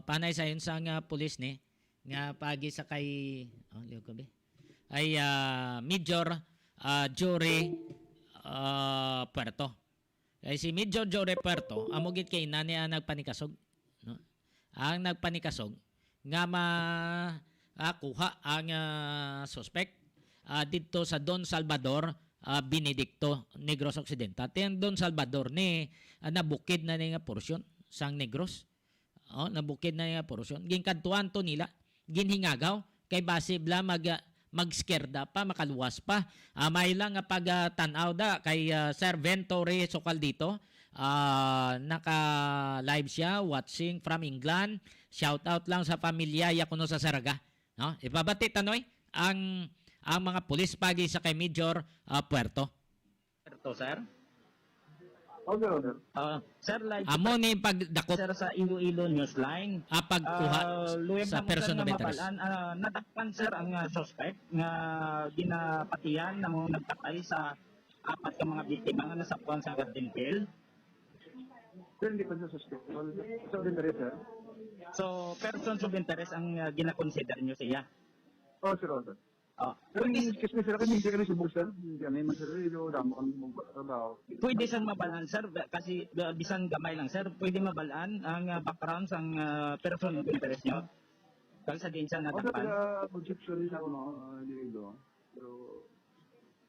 Panay sayon sa pulis ni nga pagi sa kay liw ko be. Ay Major Jory Puerto. Kay si Major Jory Puerto amugit kay nani ang nagpanikasog, no? Ang nagpanikasog nga kuha ang suspect dito sa Don Salvador Benedicto, Negros Occidental. Ang Don Salvador ni nabukid na nga porsyon sang Negros. Nabukid na nga porsyon. Ginkadtuan to nila, ginhingagaw kay base bla magskerda pa, makaluwas pa. May lang nga pag-tanaw da kay Sir Venture Sokal dito. Naka-live siya, watching from England. Shout out lang sa pamilya kuno sa Saraga. No? Ipabati tanoy ang mga pulis pagi sa kay Major Puerto. Puerto, sir? Okay, sir. Sir, like, Amo ni pagdakop sir, sa Iloilo Newsline, pagkuha sa person of interest. Nadakpan, sir, ang suspect nga ginapatiyan na mga nagtakay sa 4 ka mga biktima nga nasapuan sa Garden Hill. Sir, hindi pa sa suspect. So, din rin, sir. So, persons of interest ang gina-consider nyo siya. Sir, sir. Pwede, Kasi sir, hindi ka na subok, sir. Hindi ka na yung masarilo, damo kang magtrabaho. pwede siyang mabalaan, sir, kasi bisan gamay lang, sir, pwede mabalaan ang background ng person of interest nyo. Kasi sa din siya Sir, nadakpan. conceptual rin ako, no? Dito. Pero,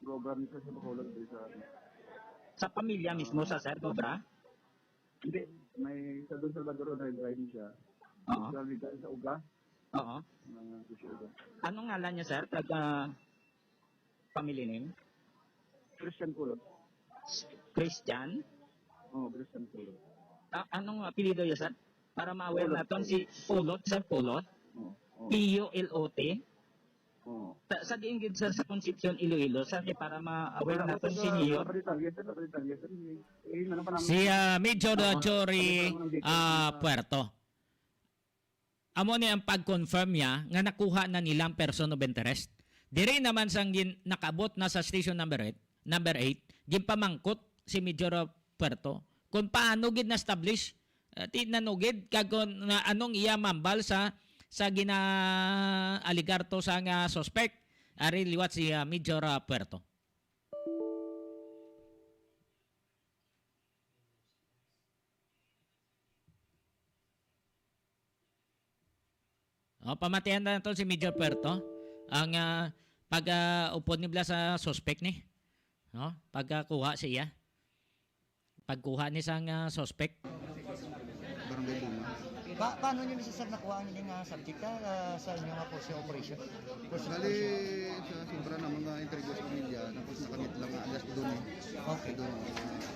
program nito sa Bacolod sa Sa pamilya mismo, sa sir, Cobra? Hindi. May sa Don Salvador na driving siya. Oo. Sa Ligan sa Uga. Oo. Mga Uga. Anong ngalan niya, sir? Family name? Christian Kulot. Christian? Christian Kulot. Anong apelido niya, sir? Para ma-aware natin si Pulot, sir, Pulot? P-U-L-O-T? Sa diinggid, sir, sa Concepcion, Iloilo, sir, para ma-aware natin si Niyo. Si Major Jory Puerto. Amo ni ang pag-confirm niya nga nakuha na nilang person of interest. Diri naman sang nakabot na sa station number 8, ginpamangkot si Major Puerto kung paano gid na-establish tinanugid kagon na anong iya mambal sa gina-aligarto sa nga suspect. Ari liwat si Major Puerto. Pamatihan na to si Major Puerto ang pag-upod nila sa suspect ni. Pagkuha siya. Pagkuha ni sang suspect. Barangay Bunga. Paano nyo nisa sir nakuha ang inyong subject sa inyong force operation? Bali sa sobra ng mga interview sa pamilya, tapos nakamit lang alas doon eh. Okay. Doon.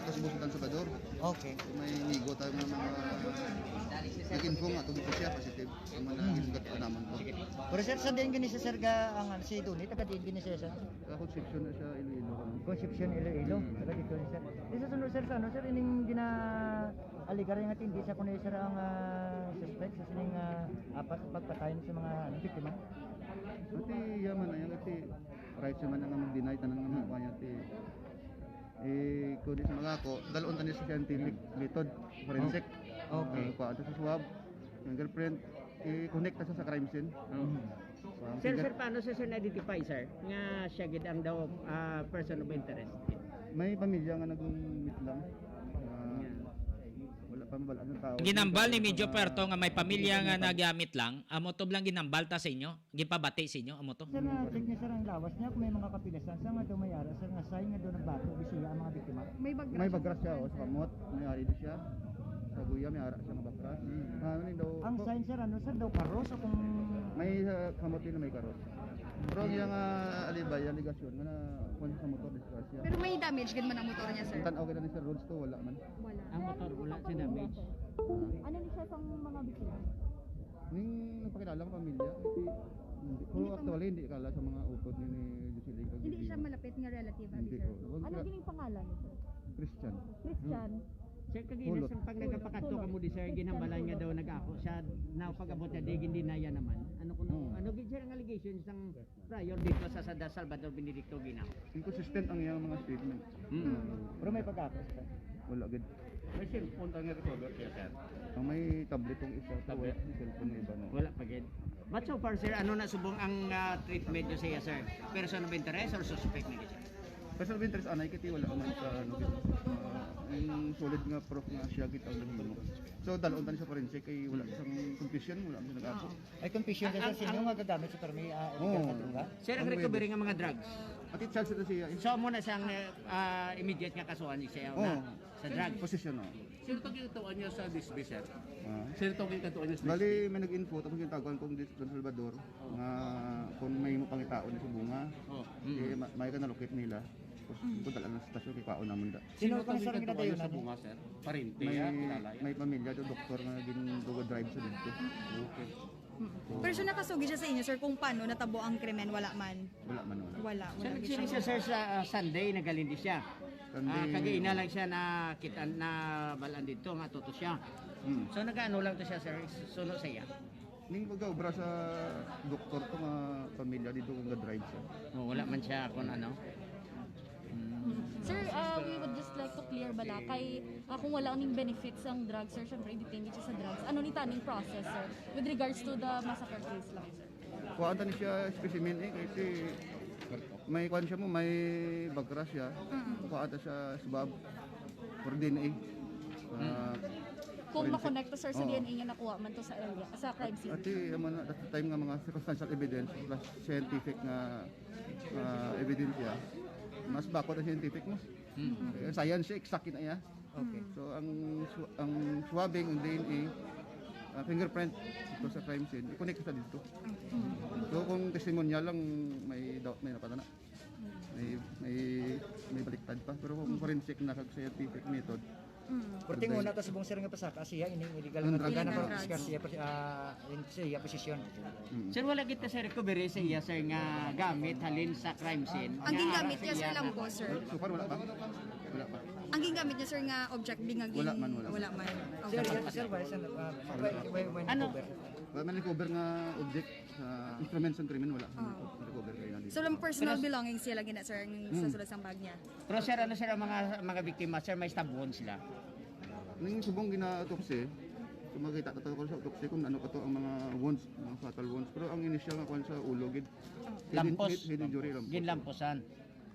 Tapos busutan sa Bador. Okay. May nigo tayo ng mga nag-info nga, tugod ko siya, positive. Ang mga nag-ingat pa naman po. Pero sir, saan din ganisa sir ang si Duni? Taga din ganisa sir? Sa Concepcion na siya, Iloilo kami. Concepcion Iloilo. Taga dito ni sir. Isa sunod sir sa ano sir, ining aligar nga tindi sa kuno sir ang suspect sa sining pagpatayon sa mga biktima. Ati yaman na yan, ati right siya man nga mag-deny, tanan nga mga kanya, ati kundi sa mga ako, dalon tanis sa scientific method, forensic. Okay. Paano sa swab, yung girlfriend, i-connect na siya sa crime scene. Sir, paano sir na-identify, sir? Nga siya gid ang daw person of interest? May pamilya nga nag-meet lang. Wala pa mabalaan ng tao. Ginambal ni Major Puerto nga may pamilya nga nagamit lang. Amo to lang ginambal ta sa inyo. Gipabati sa inyo amo to. Sir, na-check niya sir ang lawas niya kung may mga kapilasan sa nga daw may ara sir nga say nga daw nagbato bisiya ang mga biktima. May bagras siya sa kamot, may ari din siya. Sa guya may ara siya nga bagras. Ano ni daw? Ang sign sir ano sir daw karos o kung may kamot din na may karos. Pero yung alibay, aligasyon nga na kung sa motor disgrasya. Pero may damage gan man ang motor niya, sir. Tanaw kita ni Sir Roads to wala man. Wala. Ang motor wala si damage. Ano ni siya pang mga biktima? Ning nagpakilala ko pamilya, hindi ko actually hindi kala sa mga utod ni Jocelyn kag Hindi siya malapit nga relative, Hindi sir. ko. Ano gining pangalan ni sir? Christian. Christian. Sir, kaginas ang pag nagapakadto ka mo di sir, ginambalan nga daw nag-ako siya, na pag-abot niya, di ginaya naman. Ano kuno, ano gid sir ang allegations ng prior dito sa Salvador Benedicto Ginao? Inconsistent ang iyang mga statement. Pero may pag-ako sir. Wala gid. May cellphone ang recover siya, sir. Ang may tablet tong isa, tablet, cellphone ng iba no. Wala pa gid. But so far sir, ano na subong ang treatment niyo siya sir? Person of interest or suspect na gid sir? Personal interest anay kiti wala man sa ano gid. Yung solid nga proof nga siya gid ang naghimo. So dalon tan sa forensic kay wala siyang confusion, wala man nag-ako. Ay confusion sa sino nga gagamit sa permi illegal na droga? Sir, ang recovery nga mga drugs. At itself sa siya. So mo na siyang immediate nga kasuhan ni siya na sa drug. Position no. Sino to ginatuan niya sa disbis, sir? Ah. Sino to ginatuan niya sa disbis? Bali may nag-info tapos yung taguan kong dito sa Salvador nga kung may mo pangitao ni sa bunga. Eh may ka na-locate nila. Tapos ko dala na sa stasyon kay kaon namon da. Sino ka to sa rin ginatuan niya sa na bunga, sir? Parente, May kilala yan. may pamilya do doktor nga ginugo drive sa dito. Okay. Pero siya nakasugi siya sa inyo, sir, kung paano natabo ang krimen, wala man. Wala man wala. Wala. Siya nagsiring siya sir sa Sunday, nagalindi siya. Sunday- Kagaina lang siya na kita na balaan dito nga tuto siya. So nagaano lang to siya sir, suno sa iya. Ning pag-obra sa doktor ko nga pamilya dito kung ga-drive siya. Wala man siya kung ano. Sir, we would just like to clear bala kay kung wala ning benefits ang drugs sir, syempre depende siya sa drugs. Ano ni taning process sir with regards to the massacre case lang sir? Kuhaan ta ni siya specimen kasi may kuhaan siya mo, may bagra siya. Kuhaan ta siya swab for DNA. Kung forensic. makonekta sir sa Oo. DNA niya nakuha man to sa area, sa crime scene. At at the time nga mga circumstantial evidence plus scientific nga ebidensya, mas bako na scientific mo. Science siya, exact na iya. Okay. So ang swabbing, ang DNA, fingerprint ito sa crime scene, i-connect sa dito. So kung testimonyal lang, may doubt na napatana. May baliktad pa. Pero kung forensic na kag scientific method, Perting una ta subong sir nga pasaka siya ini illegal Ang na droga na drugs. discuss siya posisyon. Sir, wala kita sa recovery sa iya sir nga gamit halin sa crime scene. Ang Nga gingamit ara niya, sa sir, iya lang nga- po, sir. so far wala pa. Wala pa. Ang gingamit niya, sir, nga object bingagin. Wala man, wala. Wala man. Sir, Okay. sir, wala when Ano? Wala man recover nga object sa instruments ng krimen, wala. Recover kayo na dito. So, lang personal belongings siya lagi na, sir, sa sulod ng bag niya. Pero sir, ano sir ang mga biktima sir, may stab wound sila. Ning subong gina-autopsy, so makita ta ko sa autopsy kung ano pa to ang mga wounds, mga fatal wounds. Pero ang initial nga kuan sa ulo gid. Lampos. Head injury lang. Ginlamposan.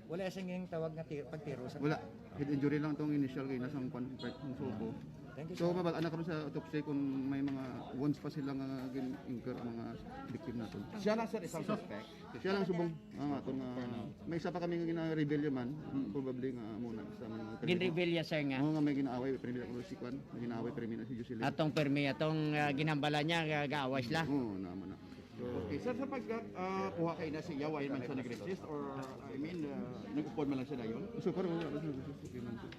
wala siyang tawag nga pagtiro sa Wala. Head injury lang tong initial kay nasang kuan ng suko. Thank you. So mabal anak karon sa autopsy kung may mga wounds pa sila nga gin-incur ang mga victim naton. Siya lang, sir, isang suspect. Siya lang subong aton nga may isa pa kami nga gina-rebellion man, probably nga muna sa mga Ginrebelya sir nga. Oo nga may ginaaway primera ko si Kwan, may ginaaway primera si Jocelyn. Atong permi, atong ginambala niya, gaaway sila. Oo, naman na. Okay, sir, sa pagkuha kayo na siya, why man siya nag-resist or, I mean, nag-upon man lang siya na yun? So parang wala kasi okay man siya.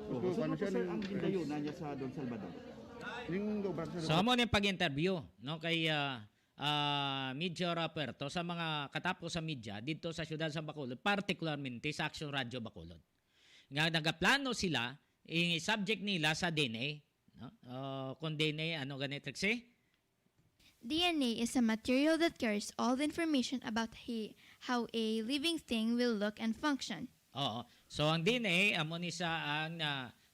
So, ano sir, ang gindayunan niya sa Don Salvador? Ning go back So mo ni pag-interview no kay Medyo Raperto sa mga katapos sa media dito sa siyudad sa Bacolod, particularmente sa Action Radio Bacolod. Nga nagaplano sila yung subject nila sa DNA, no? Kung DNA ano ganito kasi? DNA is a material that carries all the information about how a living thing will look and function. Oo. So ang DNA amo ni sa ang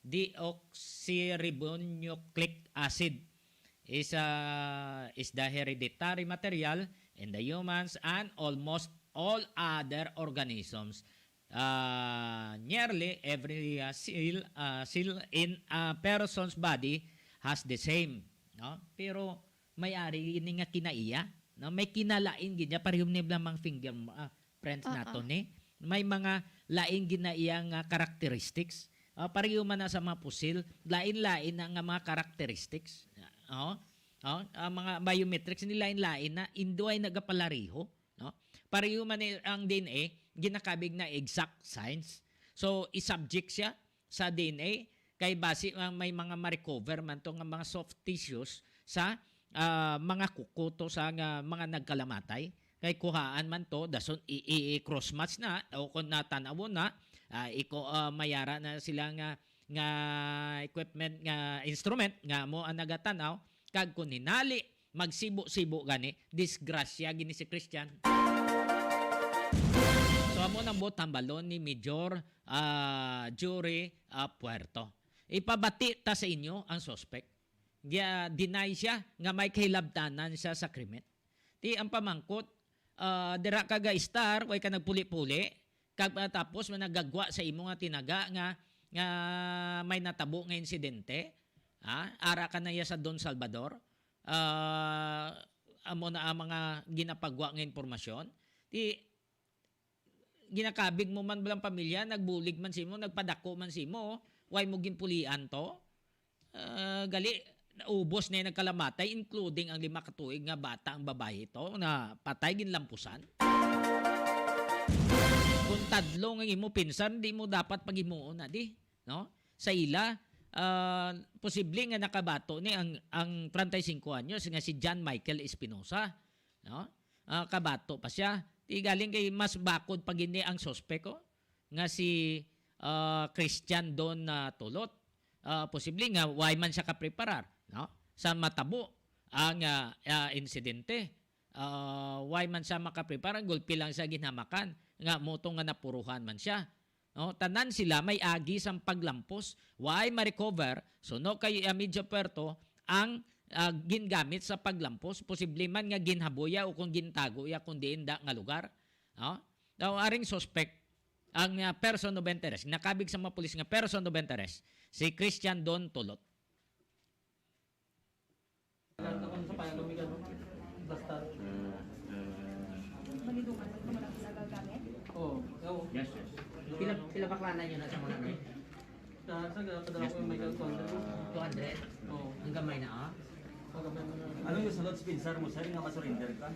deoxyribonucleic acid is the hereditary material in the humans and almost all other organisms. Nearly every cell in a person's body has the same, no? Pero may-ari ini nga kinaiya, no? May kinalain ginya parehong ni lamang finger friends nato ni. May mga lain ginaiya nga characteristics. Pareho man na sa mga pusil, lain-lain na nga mga characteristics. Ang mga biometrics ni lain-lain na indo ay nagapalariho, no? Pareho man ang DNA ginakabig na exact science. So isubject siya sa DNA kay base may mga ma-recover man to nga mga soft tissues sa mga kukuto sa nga mga nagkalamatay. Kay kuhaan man to, dason i-cross match na o kung natanaw na, mayara na sila nga equipment nga instrument nga mo ang nagatanaw kag kun hinali magsibo-sibo gani disgrasya gini si Christian. So amo nang botang balon ni Major Jury Puerto. Ipabati ta sa inyo ang suspect. Deny siya nga may kahilabtanan siya sa krimen. Ti ang pamangkot dira ka ga star way ka nagpuli-puli kag tapos managagwa sa imo nga tinaga nga may natabo nga insidente, ara ka na ya sa Don Salvador, amo na ang mga ginapagwa nga informasyon, di ginakabig mo man bilang pamilya, nagbulig man simo, nagpadako man simo, way mo ginpulian to, gali, ubos na yung nagkalamatay, including ang 5 katuig nga bata ang babae to, na patay ginlampusan. Kung tadlo nga imo pinsan, di mo dapat paghimuon na di, no? Sa ila, posible nga nakabato ni ang 35 anyos nga si John Michael Espinosa, no? Kabato pa siya. Di galing kay mas bakod pag hindi ang suspect ko nga si Christian Don Tulot. Posible nga why man siya kapreparar, no? Sa matabo ang insidente. Why man siya makaprepare, gulpi lang sa ginhamakan nga moto nga napuruhan man siya, no? Tanan sila may agi sang paglampos, why ma-recover so no kay Major Puerto ang gingamit sa paglampos, posible man nga ginhaboya o kung gintago ya kung diin da nga lugar, no? Daw aring suspect ang person of interest, nakabig sa mga pulis nga person of interest, si Christian Don Tulot. Yes. Pila baklanan nyo na sa mga nai? Padala ko yung Michael 200? Oo. Ang gamay na Ano yung sunod spinser mo, sir, nga masurrender ka?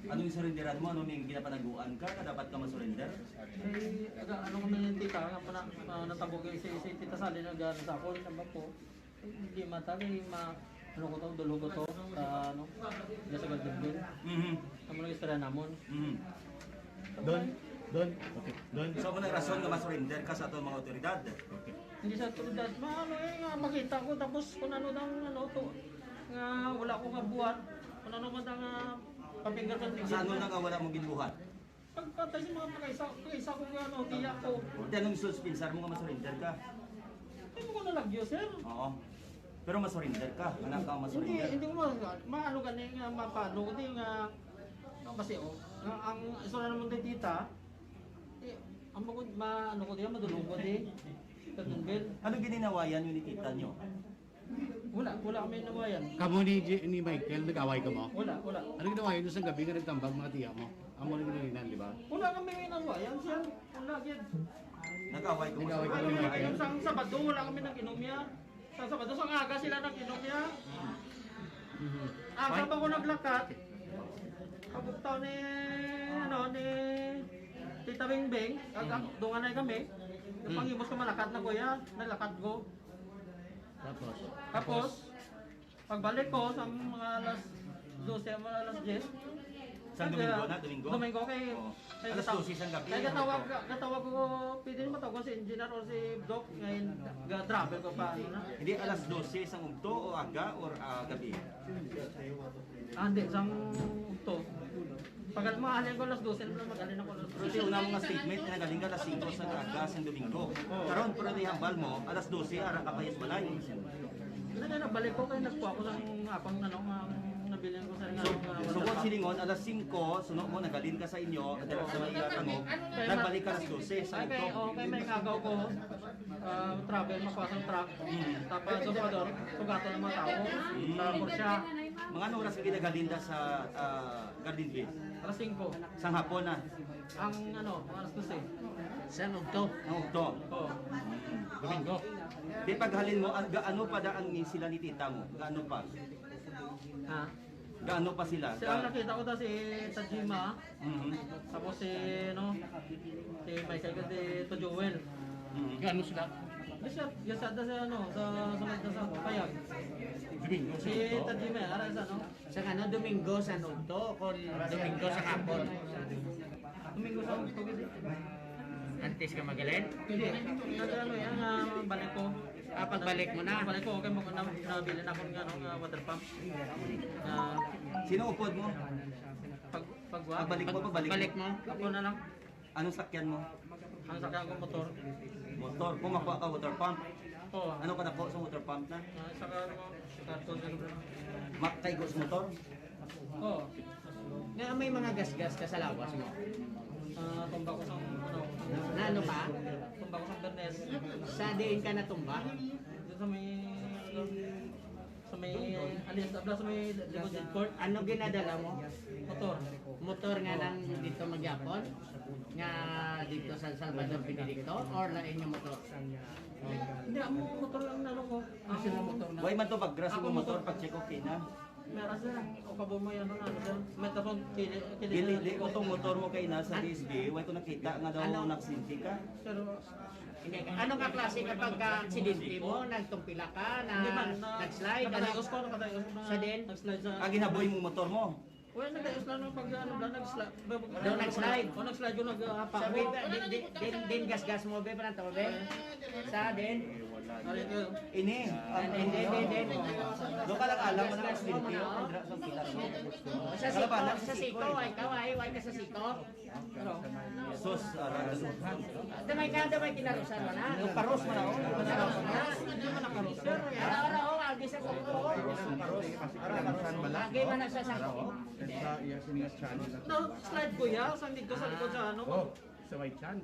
Ano yung surrenderan mo? Ano yung ginapanaguan ka na dapat ka masurrender? Ano ko na yung tita, natabo kayo si tita Sally na gano'n sa ako, samba po. Hindi matali, ano ko to, dulo ko to, sa sa Galdibin. Ano yung istorya namon. Doon. So, mo na rason nga masurrender ka sa itong mga otoridad? Hindi sa otoridad, makita ko, tapos kung ano to, nga wala ko nga buhat, kung ano man nga papingar ka. Saan mo na nga wala mong ginuhat? Pagpatay sa mga pakaisa ko nga tiyak ko. Di anong spinser mo nga masurrender ka? Hindi ko nalagyo, sir. Oo. Pero masurrender ka, anak ka masurrender. Hindi ko maano ka nga mapano, hindi nga kasi ang isura naman tayo tita, ang ano ko diyan, madulong ko din. Anong gininawayan yun ni tita nyo? Wala kami nawayan. Kamu ni Michael, nag-away ka mo? Wala. Ano ginawayan nyo sa gabi nga nagtambag mga tiya mo? Amo na ginalinan, di ba? Wala kami nawayan, sir. Wala yan. Nag-away ka mo sa Yung sa Sabado, wala kami nag-inom niya. Sa Sabado, sa aga sila nag-inom niya. Habang ko naglakat, pagpuntaw ni Tita Bingbing, dungan na kami. Pangimos ko malakat na kuya, nalakat ko. Tapos, pagbalik ko sa mga alas 12, mga alas 10. Sa Domingo na? Domingo? Domingo kay alas 12 isang gabi? Kaya katawag ko, pwede naman tawag si engineer o si Doc, ngayon travel ko pa. Hindi alas 12 isang ugto o aga or gabi? Hindi, isang ugto. Pag maahalin ko alas 12, magaling ako alas 12. Kasi una mga statement na nagaling ka alas 5 sa aga sa Domingo. Karon pero di hambal mo, alas 12 ara ka payas balay. Nagbalik ko kaya nagkuha ko ng apang nabilin ko sa So kung silingon, alas 5, sunod mo, nagalin ka sa inyo, at sa mga ilatangog, nagbalik ka alas 12 sa ugto. Okay, may agaw ko, travel, mapasang truck, tapos Salvador, sugato ng mga tao, sa Porsche. Mga anong oras ginagalinda sa Garden View? Alas 5. Sang hapon na? Ang alas 12. Sa ugto? Ang ugto? Oo. Domingo? Di paghalin mo, gaano pa daan ni sila ni tita mo? Gaano pa? Ha? Gaano pa sila? Ang nakita ko si Tajima, tapos si Michael, si Joel. Gaano sila? Yasa da sa ano, sa Magda sa Payag. Domingo Si Tajime, ara sa ano? Sa ano, Domingo sa Nunto, kung Domingo sa Kapon. Domingo sa Tugis. Antes ka magaling? Hindi. Ano yan, balik ko. Pagbalik mo na. Balik ko, okay mo nabili na akong nga water pump. Sino upod mo? Pagbalik mo, Pagbalik mo. Ako na lang. Anong sakyan mo? Ang sakyan ko motor. Motor. Kung makuha ka water pump, Oo. ano ka nako sa water pump na? Sakyan mo, karton ka rin. Makaigo sa motor? Oo. Nga may mga gasgas ka sa lawas mo. Tumba ko sa ano. Na ano pa? Tumba ko sa Bernes. Sa diin ka natumba? Doon sa may alias abla sa may Limousine Court. Ano ginadala mo? Motor. Motor nga lang dito magyapon? Nga dito sa Salvador Benedicto? Or lain yung motor? Hindi, ang motor lang na ko. Ang sila motor na. Way man to pag-grass mo motor, pag-check okay na. Meron sila. O kabo mo yan, ano sila. Metapon, Dili ko tong motor mo kay nasa DSB, way ko nakita nga daw naksinti ka. Pero, Hindi. Ano ka klase kapag aksidente mo? Nagtumpila ka? hindi man, Nag-slide? nakadayos ko na. Sa din? Nag-slide sa... Ginaboy mo motor mo. Well, nag-ayos lang nung pag ano lang, nag-slide. Daw nag-slide? O, nag-slide yung nag-hapa Sa ko. din gasgas mo be pa to be? Sa din? Ini, Din. do ka lang alam mo na aksidente yo, andra sa pilar mo. Sa siko, ay ka sa siko. Sus, Damay kinarusan mo na. yung paros mo na oh. Araw-araw, agi sa kuko. Agi man nagsasako. No, slide ko ya, sa dito sa likod sa ano. Sa may chan.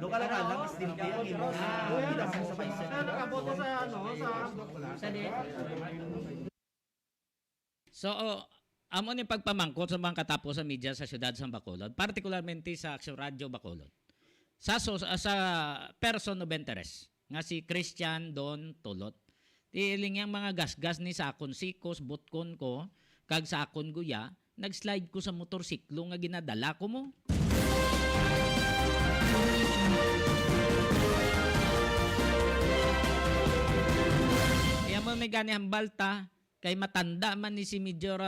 Do ka lang alam aksidente yung imo bilasan sa paisa. Kaya nakaboto sa ano, Sa din? So, amo ni pagpamangkot sa mga katapos sa media sa siyudad sa Bacolod, particularmente sa Action Radio Bacolod. Sa person of interest, nga si Christian Don Tulot. Tiling yang mga gasgas ni sakon sikos, butkon ko, kag sakon guya, nag-slide ko sa motorsiklo nga ginadala ko mo. Kaya mo may gani balta, kay matanda man ni si Major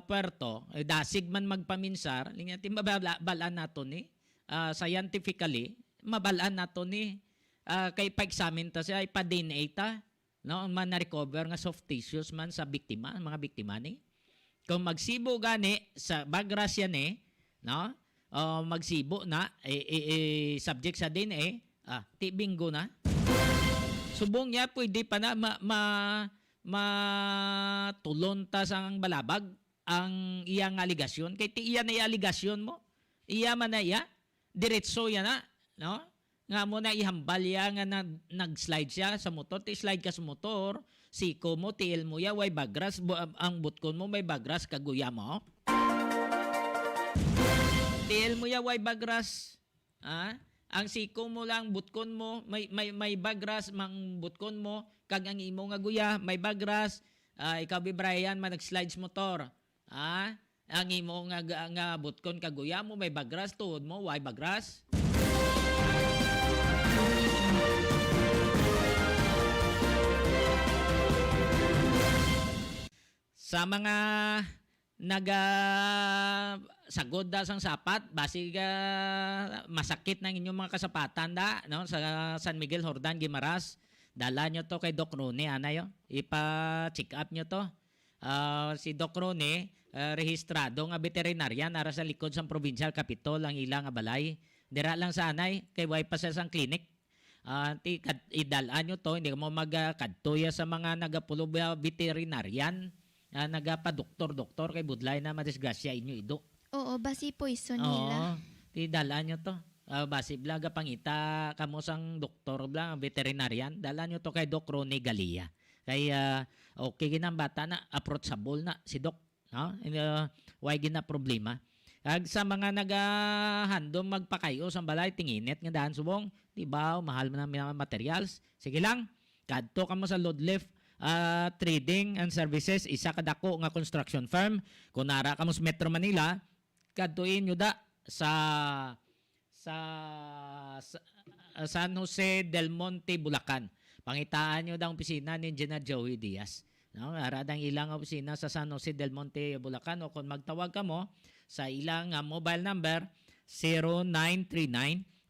Puerto, dasig man magpaminsar, lingatin mabalaan nato ni, scientifically, mabalaan nato ni, kay pa-examine ta siya, ipa-DNA ta, no, man na-recover nga soft tissues man sa biktima, mga biktima ni. Kung magsibo gani, sa bagras yan no, magsibo na, subject sa DNA, ti bingo na. Subong niya, pwede pa na matulon ta sang balabag ang iyang aligasyon. Kaya ti iya na aligasyon mo. Iya man na iya. Diretso yan na. No? Nga mo na ihambal ya nga nag-slide siya sa motor. Ti slide ka sa motor. Siko mo, tiil mo ya, way bagras. Ang butkon mo, may bagras, kaguya mo. Tiil mo ya, way bagras. Ang siko mo lang, butkon mo, may bagras, mang butkon mo, kag ang imo nga guya, may bagras, ikaw Brian, man nag-slides motor. Ang imo nga butkon kag guya mo, may bagras, tuod mo, way bagras. Sa mga sagod da sang sapat basig masakit ng inyong mga kasapatan da no sa San Miguel Jordan Guimaras, dala nyo to kay Doc Rone anayo, ipa-check up nyo to. Si Doc Rone rehistrado nga veterinarian nara sa likod sang provincial capital ang ilang nga balay, dira lang sa anay kay way pa sa sang clinic. Idalaan nyo to, hindi mo magkadtoya sa mga nagapulo veterinarian, nagapa-doktor kay budlay na madisgrasya inyo ido. Oo, basi poison nila. Ti dalaan nyo to. Basi blaga pangita kamo sang doktor blang veterinarian, dalaan nyo to kay Doc Rone Galia. Kay okay ginang bata na, approachable na si Doc, no? Why gina problema. Kag sa mga nagahandom magpakayo sa balay tinginet nga daan subong, di ba mahal man ang materials. Sige lang, kadto kamo sa load lift trading and services, isa kadako nga construction firm. Kung nara kamo sa Metro Manila, kadtuin nyo da sa San Jose del Monte, Bulacan. Pangitaan nyo daw ang opisina ni Engineer Joey Diaz. No, aradang ilang opisina sa San Jose del Monte, Bulacan, o kung magtawag ka mo sa ilang mobile number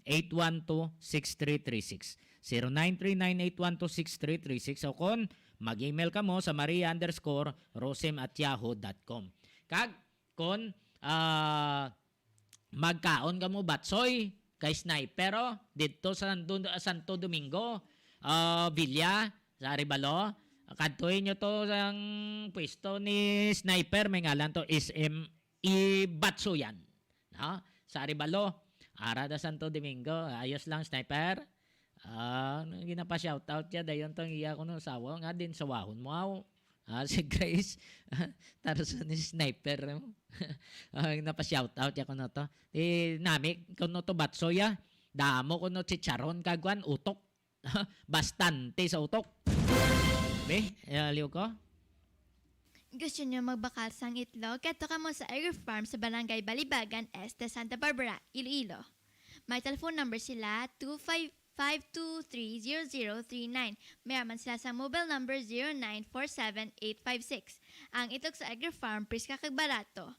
0939-812-6336. 0939-812-6336 o kung mag-email ka mo sa maria_rosem@yahoo.com. Kag kung magkaon ka mo batsoy kay Sniper dito sa Santo Domingo, Villa, sa Aribalo, kantuin nyo to ang pwesto ni Sniper, may ngalan to SME Batsoyan. No? Sa Aribalo, Arada Santo Domingo, ayos lang Sniper. Ginapa-shoutout niya, dayon tong iya ko ng sawa, nga din sa wahon mo. Si Grace, taraso ni Sniper. Napa-shoutout niya ko na to. Nami, ko no to Batsoya, damo ko no chicharon kagwan, utok. Bastante sa utok. Be, aliw ko. Gusto nyo magbakal sang itlog? Kato ka mo sa Agri Farm sa Barangay Balibagan, Este, Santa Barbara, Iloilo. May telephone number sila 255230039. Mayaman sila sa mobile number 0947856. Ang itlog sa Agri Farm, priska kag barato.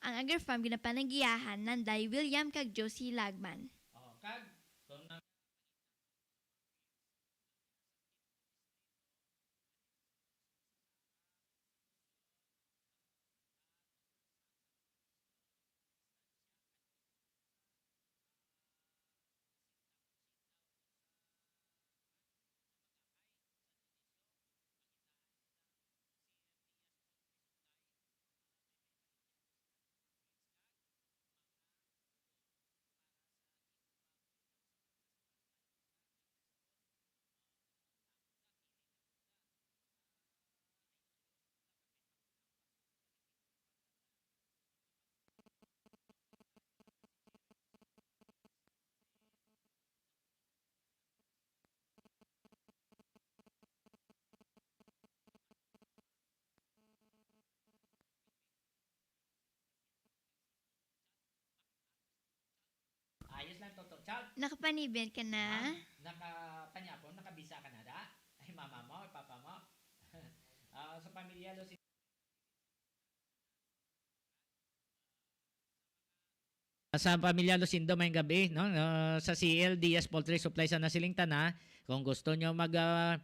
Ang Agri Farm ginapananggiyahan ng Day William kag Josie Lagman. Ayos lang to, Chal. Nakapanibin ka na? Nakapanyapon, nakabisa ka na da? Ay, mama mo, papa mo. Sa pamilya, sa pamilya Lucindo may gabi, no? Sa CLDS Poultry Supply sa Nasilingtan na, kung gusto nyo bakal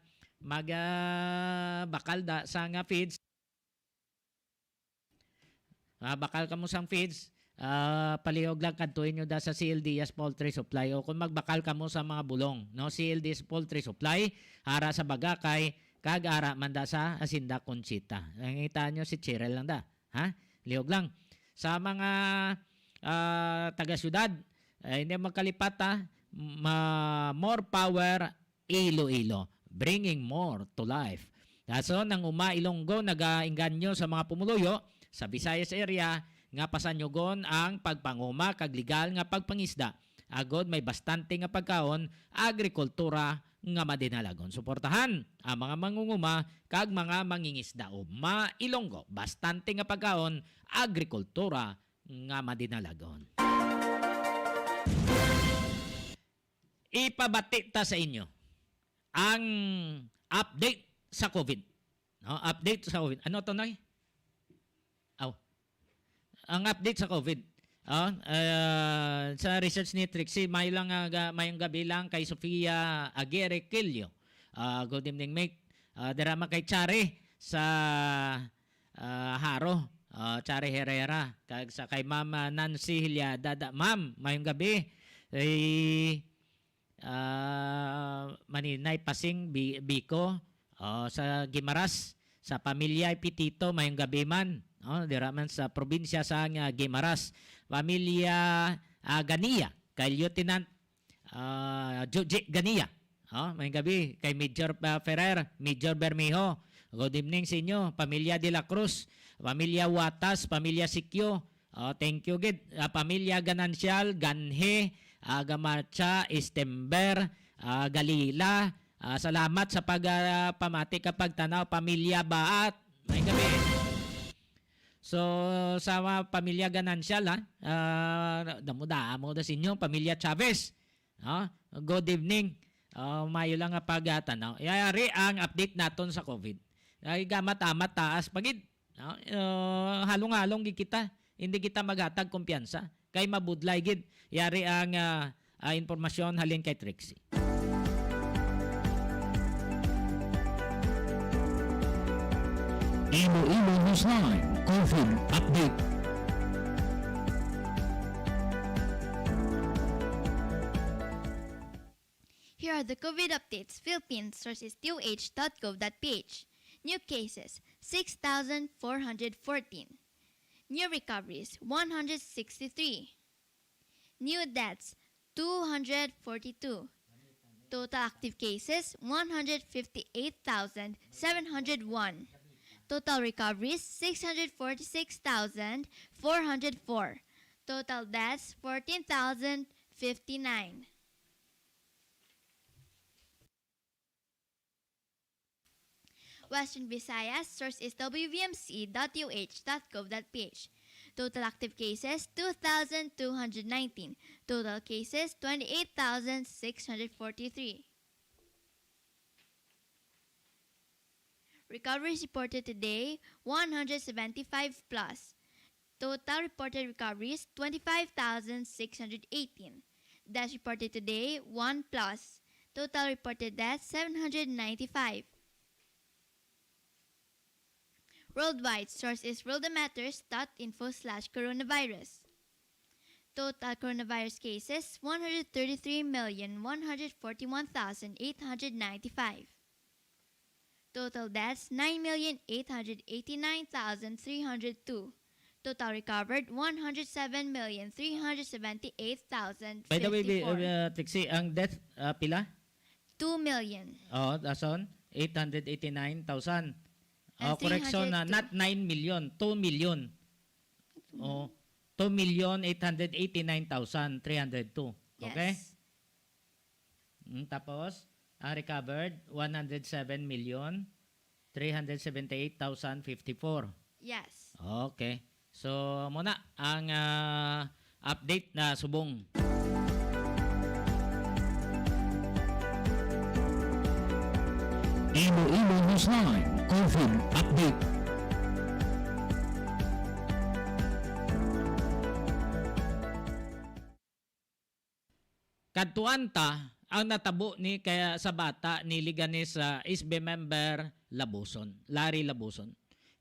da sa nga feeds, bakal ka mo sang feeds, palihog lang kantuin nyo da sa CLDS Poultry Supply o kung magbakal ka mo sa mga bulong, no? CLDS Poultry Supply, hara sa Bagakay, kag-ara man da sa Asinda Conchita. Nakita nyo si Cheryl lang da. Ha? Lihog lang. Sa mga taga-syudad, hindi magkalipat more power Iloilo, bringing more to life. So, nang Ilonggo, nag-inganyo sa mga pumuluyo sa Visayas area, nga pasanyugon ang pagpanguma kag legal nga pagpangisda. Agod may bastante nga pagkaon, agrikultura nga madinalagon. Suportahan ang mga mangunguma kag mga mangingisda o Ilonggo, bastante nga pagkaon, agrikultura nga madinalagon. Ipabati ta sa inyo ang update sa COVID. No, update sa COVID. Ano to, Noy? Ang update sa COVID. Sa research ni Trixie, mayong gabi lang kay Sofia Aguirre Quillo. Good evening, mate. Dirama kay Chari sa Haro. Chari Herrera. Sa kay Ma'am Nancy Hilyada. Ma'am, mayong gabi. Maninay Pasing Biko. Sa Gimaras. Sa pamilya Pitito, mayong gabi man. Diraman sa probinsya sa Gimaras. Pamilya Ganiya, kay Lieutenant Joji Ganiya. May gabi kay Major Ferrer, Major Bermejo. Good evening sa inyo. Pamilya De La Cruz, Pamilya Watas, Pamilya Sikyo. Thank you, gid. Pamilya Ganancial, Ganhe, Gamarcha, Estember, Galila. Salamat sa pagpamati kapag tanaw. Pamilya Baat. May gabi. So, sa pamilya Ganancial, damo da sa inyo, pamilya Chavez, Good evening. Mayo lang nga pagatan. Yari ang update naton sa COVID. Ay gamat-amat taas pagid. Halong-halong gi kita. Hindi kita magatag kumpiyansa. Kay mabudlay gid. Yari ang informasyon halin kay Trixie. Iloilo Newsline COVID Update. Here are the COVID updates. Philippines source is DOH.gov.ph. New cases 6,414. New recoveries 163. New deaths 242. Total active cases 158,701. Total recoveries 646,404. Total deaths 14,059. Western Visayas source is wvmc.uh.gov.ph. Total active cases 2,219. Total cases 28,643. Recoveries reported today 175 plus. Total reported recoveries 25,618. Deaths reported today 1 plus. Total reported deaths 795. Worldwide source is worldomatters.info/coronavirus. Total coronavirus cases 133,141,895. Total deaths 9,889,302. Total recovered 107,378,054. By the way, Trixie, ang death pila? 2 million. Dason 889,000. And Correction na 302. not 9 million, 2 million. 2,889,302. Okay? Yes. Tapos, ang recovered 107,378,054. Yes. Okay. So, muna ang update na subong. Iloilo Newsline COVID Update. Kadtuanta ang natabo ni kaya sa bata ni Liganes SB member Labuson, Larry Labuson.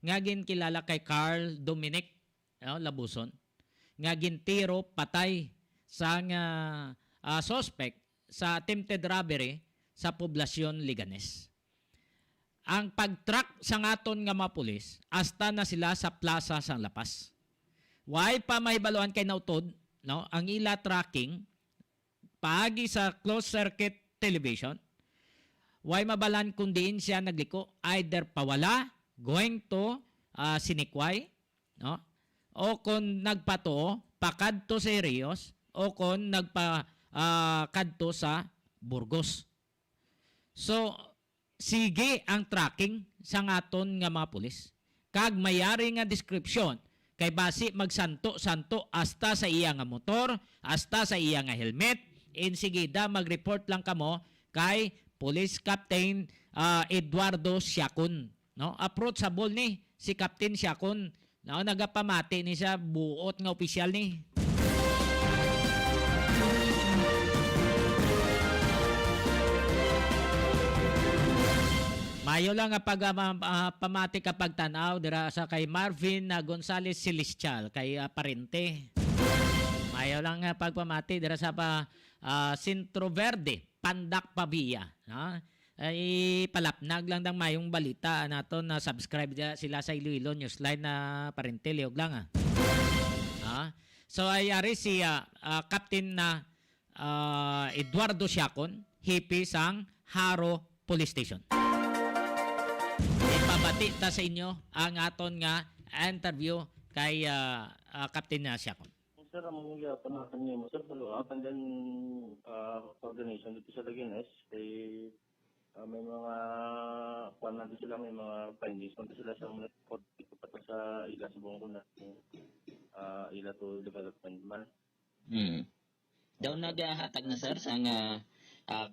Ngagin kilala kay Carl Dominic Labuson. Ngagin tiro patay sa suspect sa attempted robbery sa poblasyon Liganes. Ang pag-track sa ngaton nga mga pulis, hasta na sila sa plaza sa Lapas. Why pa mahibaluan kay nautod, no? Ang ila tracking, paagi sa closed circuit television, why mabalan kung diin siya nagliko, either pawala, going to sinikway, no? O kung nagpato, pakadto sa Rios, o kung nagpakadto sa Burgos. So, sige ang tracking sa ngaton nga mga pulis. Kag mayari nga description kay basi magsanto-santo hasta sa iya nga motor, hasta sa iya nga helmet. Insigida mag-report lang kamo kay Police Captain Eduardo Siakon. No? Approachable ni si Captain Siakon. No? Nagapamati ni siya buot nga opisyal ni. Mayo lang nga pamati kapag tanaw dira sa kay Marvin Gonzales Celestial kay Parente. Mayo lang nga pagpamati dira sa Centro Verde, Pandak Pavia. Ay palapnag lang dang mayong balita naton na subscribe sila sa Iloilo Newsline na Parente liog lang So ay ari si Captain na Eduardo Siakon, hipi sang Haro Police Station. Ipabati ta sa inyo ang aton nga interview kay Captain Siakon. Sir, ang panakan niyo mo, sir, follow-up and then coordination dito sa Lagunes. May mga nandito sila, may mga findings. Nandito sila sa mga report dito pa sa ila sa buong kuna. Ila to development man. Daw naghahatag na sir sa nga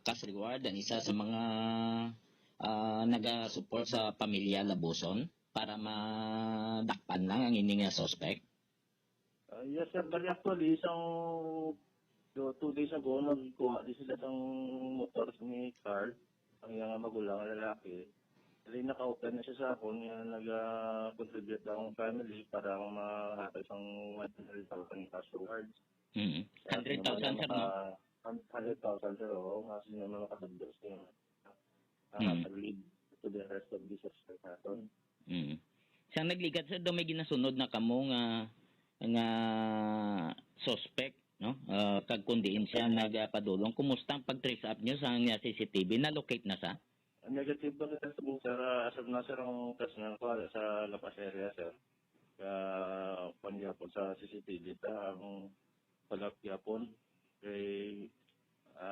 cash reward ang isa sa mga naga-support sa pamilya Labuson para madakpan lang ang ining suspect. Yes, sir. But actually, isang 2 days ago, nagkuha din sila ng motor ni Carl, ang iyang magulang na lalaki. Dali naka-open na siya sa akin, nag-contribute lang ang family para mahatag ang 100,000 cash rewards. 100,000 sir, no? 100,000 sir, oo. Kasi naman nakadagdag siya. Lead to the rest of the suspect natin. Siyang nagligat sir, daw may ginasunod na kamo nga suspect, no? Kag kundiin siya nagpadulong. Kumusta ang pag-trace up niyo sa CCTV? Na-locate na sa? Negative ba na mo sir, asab na sir ang test na ko sa Lapas area sir. Pangyapon sa CCTV ang pagapyapon kay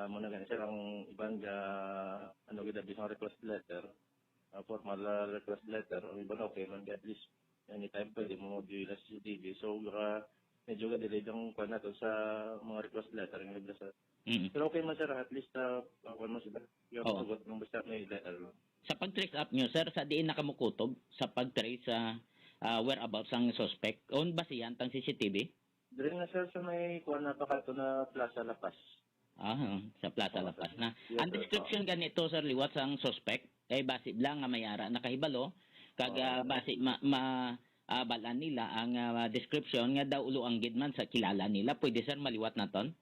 muna ganun sir ang ibang gida bisang request letter, formal request letter, o iba okay man at least anytime pwede mo mag-view na CCTV. So medyo delayed ang kwan nato sa mga request letter ng ibla sir. Pero okay man sir, at least kwan mo sila yung sagot ng basta may letter. Sa pag-trace up nyo sir, sa diin nakamukutob sa pag-trace sa whereabouts ang suspect, on ba siya ang CCTV? Dire na sir sa may kwan na pakato na Plaza Lapas. Sa Plaza Lapas na. Ang description ganito sir, liwat sa ang suspect, kay basib lang nga mayara nakahibalo, kag basib balaan nila ang description nga daw ulo ang gidman sa kilala nila. Pwede sir maliwat naton?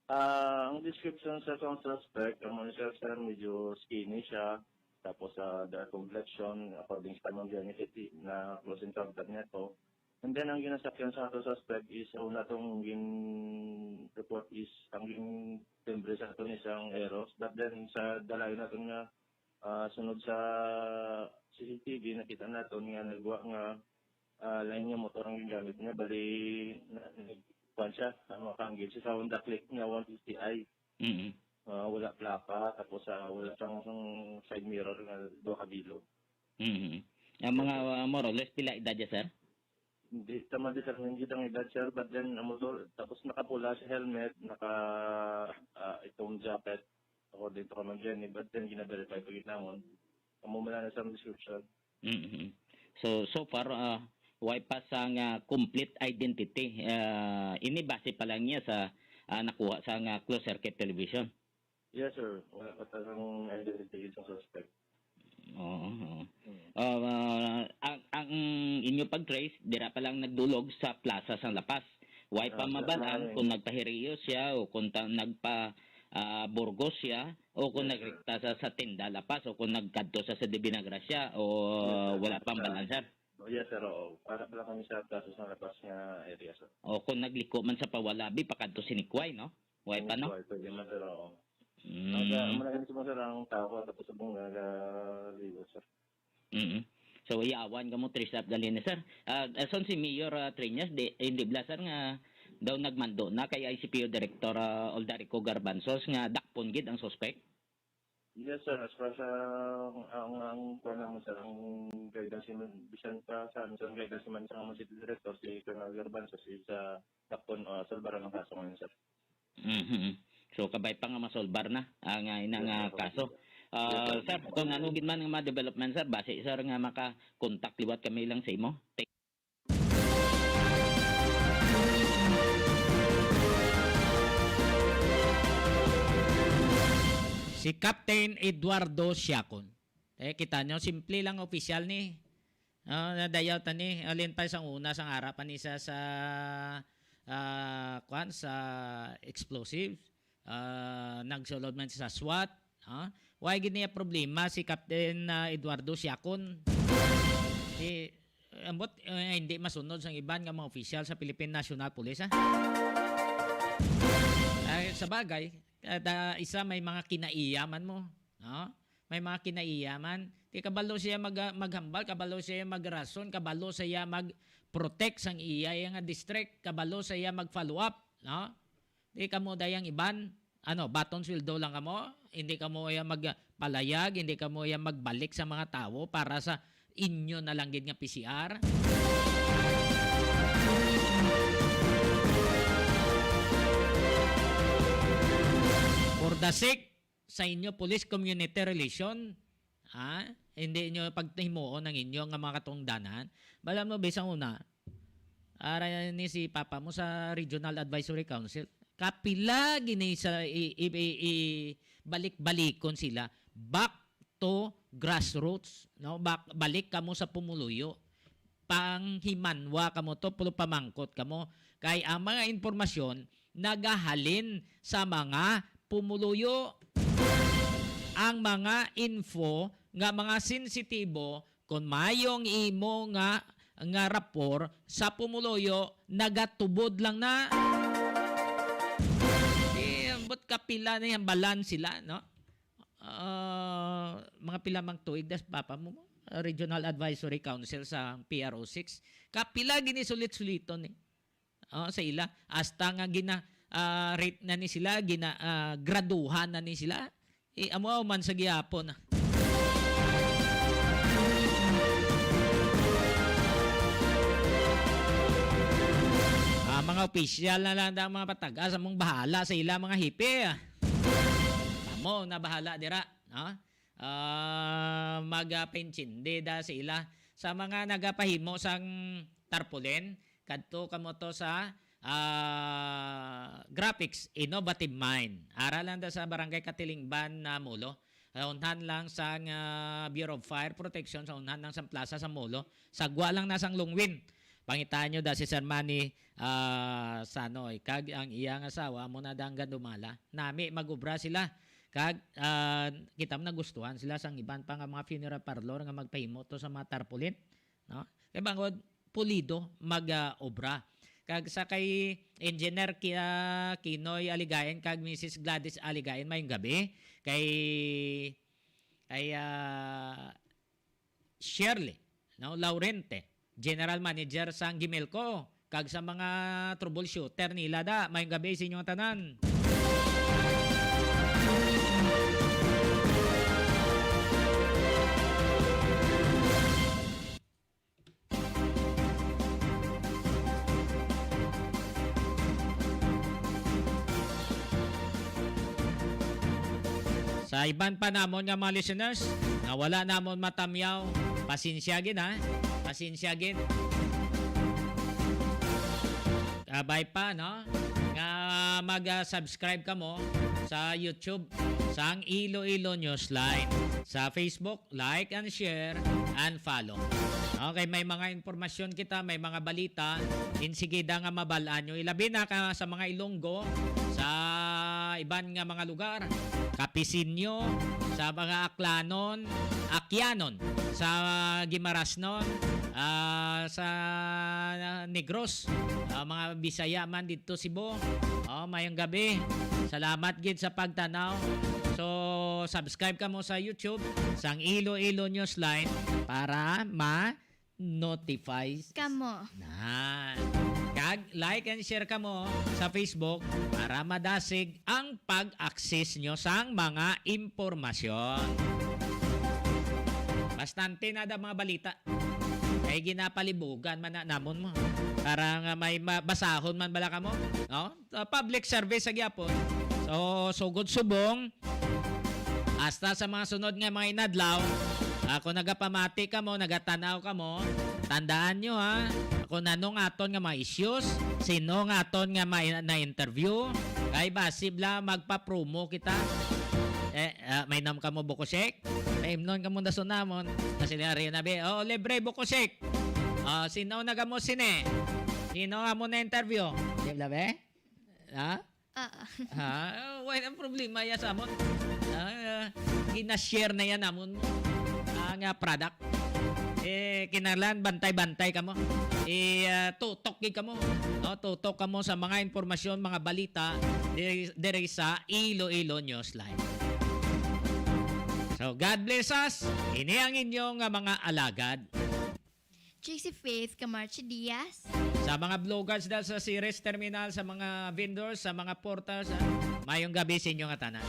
Ang description sa suspect, ang mga sir, medyo skinny siya, tapos dark complexion, according sa tanong diagnostic na close encounter niya to. And then ang ginasakyan sa ato suspect is una tong report is ang timbre sa ato isang Eros, but then sa dalayo nato nga sunod sa CCTV nakita nato nga nagwa nga line nga motor ang ginamit niya, bali kuan siya, makangil siya sa Honda Click nga 150i. Wala plaka, tapos wala siyang side mirror nga 2 kabilo. Ang mga more or less pila edad niya sir? Hindi tama determine ang edad sir, but then motor, tapos nakapula sa helmet, itong jacket, according to Command Jenny, but then gina-verify pag itamon. Kamumala na sa description. So far, why pa sa complete identity, ini base pa lang niya sa nakuha sa closed circuit television. Yes sir, wala pa talagang identity sa suspect. Ang inyo pag-trace, dira pa lang nagdulog sa Plaza San Lapas. Why pa mabalaan kung nagpahiriyo siya o kung Burgos siya o kung nagrekta sa Tinda Lapas o kung nagkadto sa Divinagracia o wala pang balanser. Yes sir, para pala kami sa Plaza San Lapas nga area sir. O kung nagliko man sa Pawalabi, pakadto Sinikway, no? Why pa, no? Pwede man sir, Malagan si sir ang tao tapos sa buong libo sir. So iyawan ka mo trace up galin sir. Son si Mayor Triñas hindi blasan nga daw nagmando na kay ICPO Director Oldarico Garbanzos nga dakpon gid ang suspect. Yes sir, as far sa ang mo sir, ang guidance bisan pa sa ang guidance man sa mga city director si Colonel Garbanzos sa dakpon salbaran ng kaso ngayon sir. So kabay pa nga masolbar na ang inang kaso. Sir, kung ano gid man nga ma-development sir, base sir nga maka-contact liwat kami lang sa imo. Si Captain Eduardo Siacon. Kita nyo, simple lang official ni. Nadayaw ta ni, alin pa isang una sang harapan ni sa sa explosives. Nagsulod man sa SWAT. Why gid niya problema si Captain Eduardo Siacon? Hindi masunod sang iban nga mga opisyal sa Philippine National Police. Sa bagay, isa may mga kinaiyaman mo. May mga kinaiyaman. Di kabalo siya maghambal, kabalo siya magrason, kabalo siya mag-protect sang iya nga district, kabalo siya mag-follow up. Di kamo dayang iban. Batonsville lang kamo, hindi kamo magpalayag, hindi kamo magbalik sa mga tao para sa inyo na lang gid nga PCR. For the sake sa inyo police community relation, hindi nyo pagtihimuon ng inyong mga katungdanan. Balam mo, bisang una, ara ni si Papa mo sa Regional Advisory Council, kapila gini sa balik-balikon sila back to grassroots, no? Balik kamo sa pumuluyo, panghimanwa kamo to, pulo pamangkot kamo kay ang mga impormasyon nagahalin sa mga pumuluyo, ang mga info nga mga sensitibo kung mayong imo nga rapor sa pumuluyo nagatubod lang na but kapila na yung balan sila, no? Mga pila mang tuig das Papa mo, Regional Advisory Council sa PRO6, kapila gini sulit-suliton sa ila hasta nga gina rate na ni sila, gina graduhan na ni sila, amo man sa gihapon. Mga opisyal na lang ang mga patagas among bahala sa ila mga hipi. Amo na bahala dira, no? Magapenchinde da sa ila sa mga nagapahimo sang tarpaulin kadto kamo to sa graphics innovative mind. Aralan da sa Barangay Katilingban na Mulo. Unhan lang sa Bureau of Fire Protection, sa unhan lang sa plaza sa Mulo. Sagwa lang na sang Lungwin. Pangitaan nyo da si Sir Manny Sanoy, kag ang iyang asawa mo na danggan dumala. Nami magubra sila. Kag kita mo nagustuhan sila sang iban pa nga mga funeral parlor nga magpahimo to sa mga tarpaulin, no? Kay bangod pulido mag-obra. Kag sa kay Engineer Kinoy Aligayen kag Mrs. Gladys Aligayen mayong gabi kay Shirley, no, Laurente, General Manager sang Gimelco, kag sa mga troubleshooter nila da mayong gabi sa inyong tanan. Sa iban pa namon nga mga listeners, na wala namon matamyaw, pasensya gid ha. Pasensya gid. Kabay pa, no? Nga mag-subscribe ka mo sa YouTube, sang Iloilo Newsline. Sa Facebook, like and share and follow. Okay, may mga informasyon kita, may mga balita, insigida nga mabalaan nyo. Ilabi na ka sa mga Ilonggo, sa iban nga mga lugar, Kapisinyo, sa mga Aklanon, Akyanon, sa Gimarasnon, sa Negros, mga Bisaya man dito Cebu. Mayong gabi. Salamat gid sa pagtanaw. So, subscribe ka mo sa YouTube, sang Iloilo Newsline para ma-notify kamo. Kag like and share ka mo sa Facebook para madasig ang pag-access nyo sang mga impormasyon. Bastante na da mga balita. Kaya ginapalibugan man na namon mo. Para nga may basahon man bala ka mo. No? Public service sa gyapon. So, sugod subong. Hasta sa mga sunod nga mga inadlaw, ako nagapamati ka mo, nagatanaw ka mo, tandaan nyo ha, kung anong aton nga mga issues, sino nga aton nga na-interview, kay basibla magpa-promo kita. May nam ka mo Bukosek, may imnon ka mo na sunamon, kasi rin nabi, libre Bukosek. Sino na ka mo sine? Sino nga mo na-interview? Di ba be? Ha? Wala ang problema ya sa amon. Gina-share na yan amon mo ang product. Kinalan bantay-bantay ka mo. Tutok ka mo. No? Tutok ka mo sa mga informasyon, mga balita diri sa Iloilo Newsline. So God bless us. Ini ang inyong mga alagad. Trixie Faith Camarche Diaz. Sa mga vloggers dahil sa Ceres Terminal, sa mga vendors, sa mga porters, mayong gabi sa inyong tanan.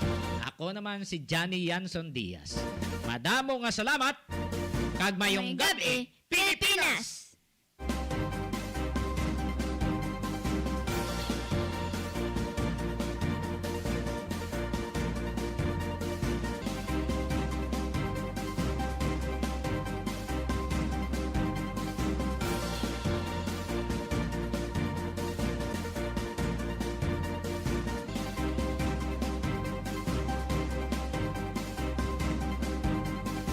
Ako naman si Johnny Yanson Diaz. Madamo nga salamat. Kag mayong gabi, Pilipinas!